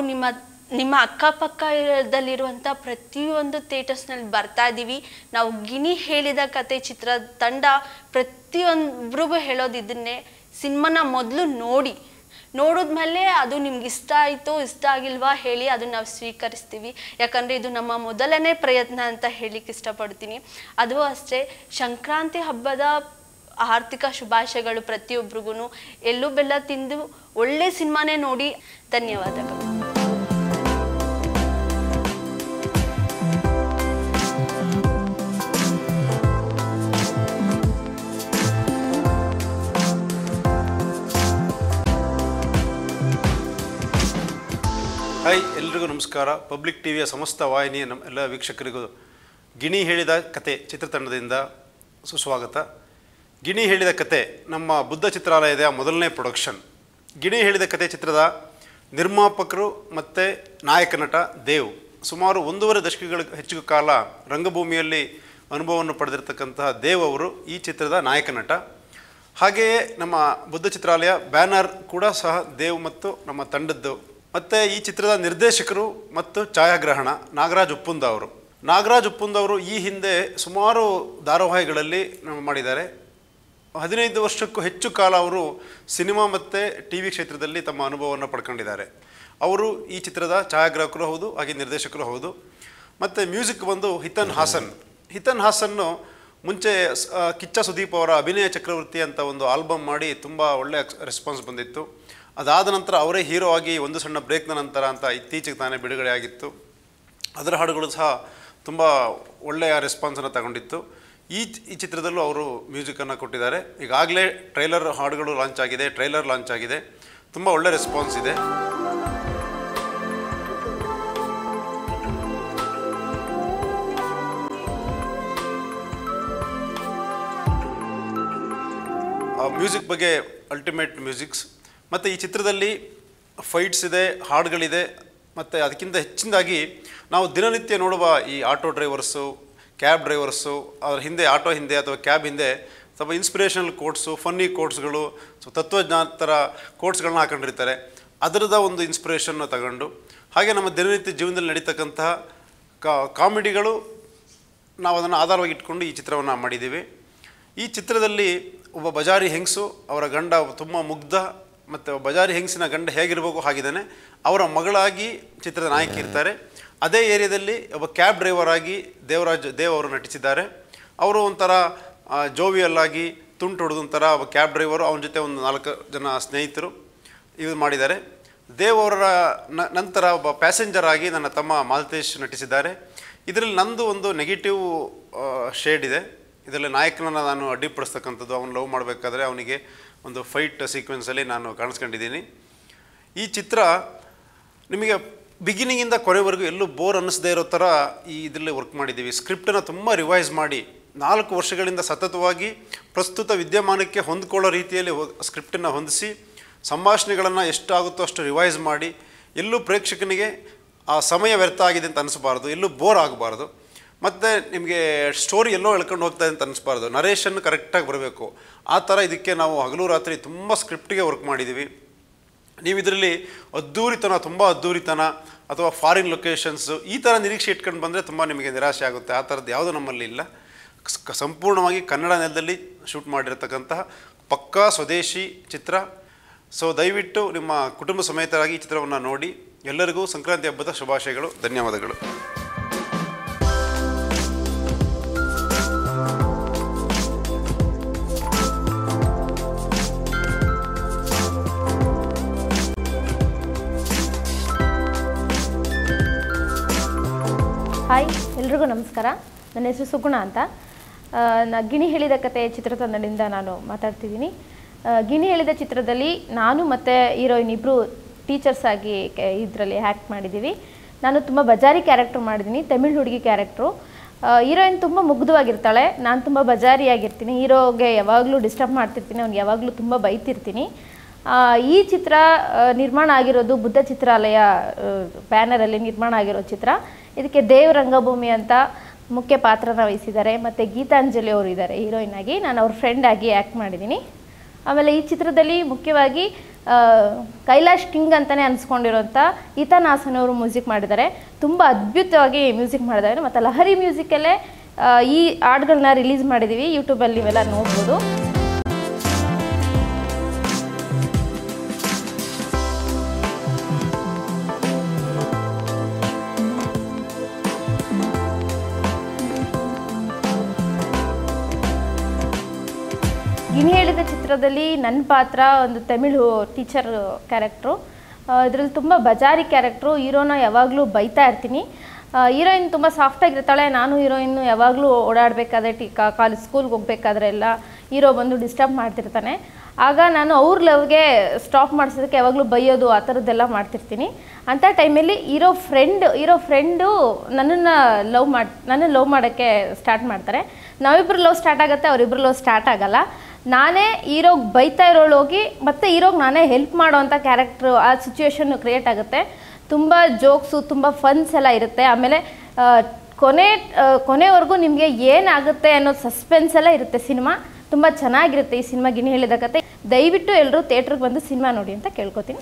ನಿಮ್ಮ ಅಕ್ಕಪಕ್ಕದಲ್ಲಿರುವಂಥ ಪ್ರತಿಯೊಂದು ಥಿಯೇಟರ್ಸ್ನಲ್ಲಿ ಬರ್ತಾ ಇದ್ದೀವಿ. ನಾವು ಗಿಣಿ ಹೇಳಿದ ಕತೆ ಚಿತ್ರ ತಂಡ ಪ್ರತಿಯೊಬ್ಬರಿಗೂ ಹೇಳೋದು ಇದನ್ನೇ, ಸಿನಿಮಾನ ಮೊದಲು ನೋಡಿದ್ಮೇಲೆ ಅದು ನಿಮ್ಗೆ ಇಷ್ಟ ಆಯಿತು ಇಷ್ಟ ಆಗಿಲ್ವಾ ಹೇಳಿ, ಅದನ್ನು ನಾವು ಸ್ವೀಕರಿಸ್ತೀವಿ. ಯಾಕಂದರೆ ಇದು ನಮ್ಮ ಮೊದಲನೇ ಪ್ರಯತ್ನ ಅಂತ ಹೇಳಲಿಕ್ಕೆ ಇಷ್ಟಪಡ್ತೀನಿ. ಅದು ಅಷ್ಟೇ, ಸಂಕ್ರಾಂತಿ ಹಬ್ಬದ ಆರ್ಥಿಕ ಶುಭಾಶಯಗಳು ಪ್ರತಿಯೊಬ್ಬರಿಗೂ. ಎಳ್ಳು ಬೆಲ್ಲ ತಿಂದು ಒಳ್ಳೆ ಸಿನಿಮಾನೇ ನೋಡಿ. ಧನ್ಯವಾದಗಳು. ಹಾಯ್, ಎಲ್ರಿಗೂ ನಮಸ್ಕಾರ. ಪಬ್ಲಿಕ್ ಟಿವಿಯ ಸಮಸ್ತ ವಾಹಿನಿಯ ನಮ್ಮ ಎಲ್ಲ ವೀಕ್ಷಕರಿಗೂ ಗಿಣಿ ಹೇಳಿದ ಕತೆ ಚಿತ್ರತಂಡದಿಂದ ಸುಸ್ವಾಗತ. ಗಿಣಿ ಹೇಳಿದ ಕತೆ ನಮ್ಮ ಬುದ್ಧ ಚಿತ್ರಾಲಯದ ಮೊದಲನೇ ಪ್ರೊಡಕ್ಷನ್. ಗಿಣಿ ಹೇಳಿದ ಕತೆ ಚಿತ್ರದ ನಿರ್ಮಾಪಕರು ಮತ್ತು ನಾಯಕ ನಟ ದೇವ್. ಸುಮಾರು 1.5 ದಶಕಗಳ ಹೆಚ್ಚು ಕಾಲ ರಂಗಭೂಮಿಯಲ್ಲಿ ಅನುಭವವನ್ನು ಪಡೆದಿರತಕ್ಕಂತಹ ದೇವ್ ಅವರು ಈ ಚಿತ್ರದ ನಾಯಕ ನಟ. ಹಾಗೆಯೇ ನಮ್ಮ ಬುದ್ಧ ಚಿತ್ರಾಲಯ ಬ್ಯಾನರ್ ಕೂಡ ಸಹ ದೇವ್ ಮತ್ತು ನಮ್ಮ ತಂಡದ್ದು. ಮತ್ತು ಈ ಚಿತ್ರದ ನಿರ್ದೇಶಕರು ಮತ್ತು ಛಾಯಾಗ್ರಹಣ ನಾಗರಾಜ್ ಉಪ್ಪುಂದ ಅವರು. ನಾಗರಾಜ್ ಉಪ್ಪುಂದ ಅವರು ಈ ಹಿಂದೆ ಸುಮಾರು ಧಾರಾವಾಹಿಗಳಲ್ಲಿ ಮಾಡಿದ್ದಾರೆ. 15 ವರ್ಷಕ್ಕೂ ಹೆಚ್ಚು ಕಾಲ ಅವರು ಸಿನಿಮಾ ಮತ್ತು ಟಿ ವಿ ಕ್ಷೇತ್ರದಲ್ಲಿ ತಮ್ಮ ಅನುಭವವನ್ನು ಪಡ್ಕೊಂಡಿದ್ದಾರೆ. ಅವರು ಈ ಚಿತ್ರದ ಛಾಯಾಗ್ರಾಹಕರು ಹೌದು, ಹಾಗೆ ನಿರ್ದೇಶಕರು ಹೌದು. ಮತ್ತು ಮ್ಯೂಸಿಕ್ ಬಂದು ಹಿತನ್ ಹಾಸನ್ನು ಮುಂಚೆ ಕಿಚ್ಚ ಸುದೀಪ್ ಅವರ ಅಭಿನಯ ಚಕ್ರವರ್ತಿ ಅಂತ ಒಂದು ಆಲ್ಬಮ್ ಮಾಡಿ ತುಂಬ ಒಳ್ಳೆಯ ರೆಸ್ಪಾನ್ಸ್ ಬಂದಿತ್ತು. ಅದಾದ ನಂತರ ಅವರೇ ಹೀರೋ ಆಗಿ ಒಂದು ಸಣ್ಣ ಬ್ರೇಕ್ನ ನಂತರ ಅಂತ ಇತ್ತೀಚೆಗೆ ತಾನೇ ಬಿಡುಗಡೆ ಆಗಿತ್ತು. ಅದರ ಹಾಡುಗಳು ಸಹ ತುಂಬ ಒಳ್ಳೆಯ ರೆಸ್ಪಾನ್ಸನ್ನು ತಗೊಂಡಿತ್ತು. ಈ ಚಿತ್ರದಲ್ಲೂ ಅವರು ಮ್ಯೂಸಿಕನ್ನು ಕೊಟ್ಟಿದ್ದಾರೆ. ಈಗಾಗಲೇ ಟ್ರೈಲರ್ ಹಾಡುಗಳು ಲಾಂಚ್ ಆಗಿದೆ, ಟ್ರೈಲರ್ ಲಾಂಚ್ ಆಗಿದೆ. ತುಂಬ ಒಳ್ಳೆ ರೆಸ್ಪಾನ್ಸ್ ಇದೆ. ಮ್ಯೂಸಿಕ್ ಬಗ್ಗೆ ಅಲ್ಟಿಮೇಟ್ ಮ್ಯೂಸಿಕ್ಸ್. ಮತ್ತು ಈ ಚಿತ್ರದಲ್ಲಿ ಫೈಟ್ಸ್ ಇದೆ, ಹಾಡುಗಳಿದೆ. ಮತ್ತು ಅದಕ್ಕಿಂತ ಹೆಚ್ಚಿನದಾಗಿ ನಾವು ದಿನನಿತ್ಯ ನೋಡುವ ಈ ಆಟೋ ಡ್ರೈವರ್ಸು, ಕ್ಯಾಬ್ ಡ್ರೈವರ್ಸು, ಅದರ ಹಿಂದೆ ಆಟೋ ಹಿಂದೆ ಅಥವಾ ಕ್ಯಾಬ್ ಹಿಂದೆ ಸ್ವಲ್ಪ ಇನ್ಸ್ಪಿರೇಷನಲ್ ಕೋಟ್ಸು, ಫನ್ನಿ ಕೋಟ್ಸ್ಗಳು, ತತ್ವಜ್ಞಾನ ಥರ ಕೋಟ್ಸ್ಗಳನ್ನ ಹಾಕೊಂಡಿರ್ತಾರೆ. ಅದರದ ಒಂದು ಇನ್ಸ್ಪಿರೇಷನ್ನ ತಗೊಂಡು, ಹಾಗೆ ನಮ್ಮ ದಿನನಿತ್ಯ ಜೀವನದಲ್ಲಿ ನಡೀತಕ್ಕಂತಹ ಕಾಮಿಡಿಗಳು ನಾವು ಅದನ್ನು ಆಧಾರವಾಗಿ ಇಟ್ಕೊಂಡು ಈ ಚಿತ್ರವನ್ನು ಮಾಡಿದ್ದೀವಿ. ಈ ಚಿತ್ರದಲ್ಲಿ ಒಬ್ಬ ಬಜಾರಿ ಹೆಂಗಸು, ಅವರ ಗಂಡ ತುಂಬ ಮುಗ್ಧ, ಮತ್ತು ಬಜಾರಿ ಹೆಂಗಸಿನ ಗಂಡ ಹೇಗಿರಬೇಕು ಹಾಗಿದ್ದಾನೆ. ಅವರ ಮಗಳಾಗಿ ಚಿತ್ರದ ನಾಯಕಿ ಇರ್ತಾರೆ. ಅದೇ ಏರಿಯಾದಲ್ಲಿ ಒಬ್ಬ ಕ್ಯಾಬ್ ಡ್ರೈವರ್ ಆಗಿ ದೇವ್ ಅವರು ನಟಿಸಿದ್ದಾರೆ. ಅವರು ಒಂಥರ ಜೋವಿಯಲ್ ಆಗಿ ತುಂಟು ಹುಡುಗಂಥರ ಒಬ್ಬ ಕ್ಯಾಬ್ ಡ್ರೈವರು, ಅವನ ಜೊತೆ ಒಂದು 4 ಜನ ಸ್ನೇಹಿತರು ಇದು ಮಾಡಿದ್ದಾರೆ. ದೇವ್ ಅವರ ನಂತರ ಒಬ್ಬ ಪ್ಯಾಸೆಂಜರ್ ಆಗಿ ನನ್ನ ತಮ್ಮ ಮಾಲ್ತೇಶ್ ನಟಿಸಿದ್ದಾರೆ. ಇದರಲ್ಲಿ ನಂದು ಒಂದು ನೆಗೆಟಿವ್ ಶೇಡ್ ಇದೆ. ಇದರಲ್ಲಿ ನಾಯಕನನ್ನು ನಾನು ಅಡ್ಡಿಪಡಿಸ್ತಕ್ಕಂಥದ್ದು. ಅವನು ಲವ್ ಮಾಡಬೇಕಾದ್ರೆ ಅವನಿಗೆ ಒಂದು ಫೈಟ್ ಸೀಕ್ವೆನ್ಸಲ್ಲಿ ನಾನು ಕಾಣಿಸ್ಕೊಂಡಿದ್ದೀನಿ. ಈ ಚಿತ್ರ ನಿಮಗೆ ಬಿಗಿನಿಂಗಿಂದ ಕೊನೆವರೆಗೂ ಎಲ್ಲೂ ಬೋರ್ ಅನ್ನಿಸದೇ ಇರೋ ಥರ ಇದರಲ್ಲಿ ವರ್ಕ್ ಮಾಡಿದ್ದೀವಿ. ಸ್ಕ್ರಿಪ್ಟನ್ನು ತುಂಬ ರಿವೈಸ್ ಮಾಡಿ 4 ವರ್ಷಗಳಿಂದ ಸತತವಾಗಿ ಪ್ರಸ್ತುತ ವಿದ್ಯಮಾನಕ್ಕೆ ಹೊಂದ್ಕೊಳ್ಳೋ ರೀತಿಯಲ್ಲಿ ಸ್ಕ್ರಿಪ್ಟನ್ನು ಹೊಂದಿಸಿ, ಸಂಭಾಷಣೆಗಳನ್ನು ಎಷ್ಟಾಗುತ್ತೋ ಅಷ್ಟು ರಿವೈಸ್ ಮಾಡಿ, ಎಲ್ಲೂ ಪ್ರೇಕ್ಷಕನಿಗೆ ಆ ಸಮಯ ವ್ಯರ್ಥ ಆಗಿದೆ ಅಂತ ಅನಿಸಬಾರ್ದು, ಎಲ್ಲೂ ಬೋರ್ ಆಗಬಾರ್ದು. ಮತ್ತು ನಿಮಗೆ ಸ್ಟೋರಿ ಎಲ್ಲೋ ಎಳ್ಕೊಂಡು ಹೋಗ್ತಾ ಇದೆ ಅಂತ ಅನಿಸ್ಬಾರ್ದು. ನರೇಷನ್ ಕರೆಕ್ಟಾಗಿ ಬರಬೇಕು. ಆ ಥರ ಇದಕ್ಕೆ ನಾವು ಹಗಲು ರಾತ್ರಿ ತುಂಬ ಸ್ಕ್ರಿಪ್ಟಿಗೆ ವರ್ಕ್ ಮಾಡಿದ್ದೀವಿ. ನೀವು ಇದರಲ್ಲಿ ಅದ್ಧೂರಿತನ, ತುಂಬ ಅದ್ಧೂರಿತನ ಅಥವಾ ಫಾರಿನ್ ಲೊಕೇಶನ್ಸು ಈ ಥರ ನಿರೀಕ್ಷೆ ಇಟ್ಕೊಂಡು ಬಂದರೆ ತುಂಬ ನಿಮಗೆ ನಿರಾಶೆ ಆಗುತ್ತೆ. ಆ ಥರದ್ದು ಯಾವುದೂ ನಮ್ಮಲ್ಲಿ ಇಲ್ಲ. ಸಂಪೂರ್ಣವಾಗಿ ಕನ್ನಡ ನೆಲದಲ್ಲಿ ಶೂಟ್ ಮಾಡಿರತಕ್ಕಂತಹ ಪಕ್ಕಾ ಸ್ವದೇಶಿ ಚಿತ್ರ. ಸೊ ದಯವಿಟ್ಟು ನಿಮ್ಮ ಕುಟುಂಬ ಸಮೇತರಾಗಿ ಈ ಚಿತ್ರವನ್ನು ನೋಡಿ. ಎಲ್ಲರಿಗೂ ಸಂಕ್ರಾಂತಿ ಹಬ್ಬದ ಶುಭಾಶಯಗಳು. ಧನ್ಯವಾದಗಳು. ಹಾಯ್, ಎಲ್ರಿಗೂ ನಮಸ್ಕಾರ. ನನ್ನ ಹೆಸರು ಸುಗುಣ ಅಂತ. ಗಿಣಿ ಹೇಳಿದ ಕತೆ ಚಿತ್ರತಂಡದಿಂದ ನಾನು ಮಾತಾಡ್ತಿದ್ದೀನಿ. ಗಿಣಿ ಹೇಳಿದ ಚಿತ್ರದಲ್ಲಿ ನಾನು ಮತ್ತು ಹೀರೋಯಿನ್ ಇಬ್ಬರು ಟೀಚರ್ಸ್ ಆಗಿ ಇದರಲ್ಲಿ ಆ್ಯಕ್ಟ್ ಮಾಡಿದ್ದೀವಿ. ನಾನು ತುಂಬ ಬಜಾರಿ ಕ್ಯಾರೆಕ್ಟ್ರ್ ಮಾಡಿದ್ದೀನಿ, ತಮಿಳ್ ಹುಡುಗಿ ಕ್ಯಾರೆಕ್ಟ್ರು. ಹೀರೋಯಿನ್ ತುಂಬ ಮುಗ್ಧವಾಗಿರ್ತಾಳೆ, ನಾನು ತುಂಬ ಬಜಾರಿಯಾಗಿರ್ತೀನಿ. ಹೀರೋಗೆ ಯಾವಾಗಲೂ ಡಿಸ್ಟರ್ಬ್ ಮಾಡ್ತಿರ್ತೀನಿ, ಅವ್ನಿಗೆ ಯಾವಾಗಲೂ ತುಂಬ ಬೈತಿರ್ತೀನಿ. ಈ ಚಿತ್ರ ನಿರ್ಮಾಣ ಆಗಿರೋದು ಬುದ್ಧ ಚಿತ್ರಾಲಯ ಬ್ಯಾನರಲ್ಲಿ ನಿರ್ಮಾಣ ಆಗಿರೋ ಚಿತ್ರ. ಇದಕ್ಕೆ ದೇವ್ ರಂಗಭೂಮಿ ಅಂತ ಮುಖ್ಯ ಪಾತ್ರನ ವಹಿಸಿದ್ದಾರೆ, ಮತ್ತು ಗೀತಾಂಜಲಿ ಅವರು ಇದ್ದಾರೆ ಹೀರೋಯಿನ್ ಆಗಿ. ನಾನು ಅವ್ರ ಫ್ರೆಂಡ್ ಆಗಿ ಆ್ಯಕ್ಟ್ ಮಾಡಿದ್ದೀನಿ. ಆಮೇಲೆ ಈ ಚಿತ್ರದಲ್ಲಿ ಮುಖ್ಯವಾಗಿ ಕೈಲಾಶ್ ಕಿಂಗ್ ಅಂತಲೇ ಅನಿಸ್ಕೊಂಡಿರೋಂಥ ಈತನ್ ಹಾಸನ್ ಅವರು ಮ್ಯೂಸಿಕ್ ಮಾಡಿದ್ದಾರೆ. ತುಂಬ ಅದ್ಭುತವಾಗಿ ಮ್ಯೂಸಿಕ್ ಮಾಡಿದ್ದಾರೆ. ಮತ್ತು ಲಹರಿ ಮ್ಯೂಸಿಕಲ್ಲೇ ಈ ಹಾಡುಗಳನ್ನ ರಿಲೀಸ್ ಮಾಡಿದ್ದೀವಿ, ಯೂಟ್ಯೂಬಲ್ಲಿ ನೀವೆಲ್ಲ ನೋಡ್ಬೋದು. ಗಿಣಿ ಹೇಳಿದ ಚಿತ್ರದಲ್ಲಿ ನನ್ನ ಪಾತ್ರ ಒಂದು ತಮಿಳು ಟೀಚರ್ ಕ್ಯಾರೆಕ್ಟ್ರು. ಇದರಲ್ಲಿ ತುಂಬ ಬಜಾರಿ ಕ್ಯಾರೆಕ್ಟ್ರು. ಹೀರೋನ ಯಾವಾಗಲೂ ಬೈತಾ ಇರ್ತೀನಿ. ಹೀರೋಯಿನ್ ತುಂಬ ಸಾಫ್ಟಾಗಿರ್ತಾಳೆ, ನಾನು ಹೀರೋಯಿನ್ನು ಯಾವಾಗಲೂ ಓಡಾಡಬೇಕಾದ್ರೆ ಕಾಲೇಜ್ ಸ್ಕೂಲ್ಗೆ ಹೋಗ್ಬೇಕಾದ್ರೆ ಎಲ್ಲ ಹೀರೋ ಬಂದು ಡಿಸ್ಟರ್ಬ್ ಮಾಡ್ತಿರ್ತಾನೆ. ಆಗ ನಾನು ಅವ್ರ ಲವ್ಗೆ ಸ್ಟಾಪ್ ಮಾಡಿಸೋದಕ್ಕೆ ಯಾವಾಗಲೂ ಬೈಯೋದು ಆ ಥರದ್ದೆಲ್ಲ ಮಾಡ್ತಿರ್ತೀನಿ. ಅಂಥ ಟೈಮಲ್ಲಿ ಹೀರೋ ಫ್ರೆಂಡು ನನ್ನನ್ನು ಲವ್ ಮಾಡೋಕ್ಕೆ ಸ್ಟಾರ್ಟ್ ಮಾಡ್ತಾರೆ. ನಾವಿಬ್ಬರು ಲವ್ ಸ್ಟಾರ್ಟ್ ಆಗುತ್ತೆ, ಅವರಿಬ್ಬರು ಲವ್ ಸ್ಟಾರ್ಟ್ ಆಗೋಲ್ಲ. ನಾನೇ ಹೀರೋಗೆ ಬೈತಾ ಇರೋಳು ಹೋಗಿ ಮತ್ತೆ ಹೀರೋಗೆ ನಾನೇ ಹೆಲ್ಪ್ ಮಾಡೋ ಅಂಥ ಕ್ಯಾರೆಕ್ಟ್ರು, ಆ ಸಿಚುವೇಶನ್ನು ಕ್ರಿಯೇಟ್ ಆಗುತ್ತೆ. ತುಂಬ ಜೋಕ್ಸು, ತುಂಬ ಫನ್ಸ್ ಎಲ್ಲ ಇರುತ್ತೆ. ಆಮೇಲೆ ಕೊನೆವರೆಗೂ ನಿಮಗೆ ಏನಾಗುತ್ತೆ ಅನ್ನೋ ಸಸ್ಪೆನ್ಸ್ ಎಲ್ಲ ಇರುತ್ತೆ. ಸಿನಿಮಾ ತುಂಬ ಚೆನ್ನಾಗಿರುತ್ತೆ. ಈ ಸಿನಿಮಾ ಗಿಣಿ ಹೇಳಿದ ಕತೆ. ದಯವಿಟ್ಟು ಎಲ್ಲರೂ ಥಿಯೇಟ್ರಿಗೆ ಬಂದು ಸಿನಿಮಾ ನೋಡಿ ಅಂತ ಕೇಳ್ಕೊತೀನಿ.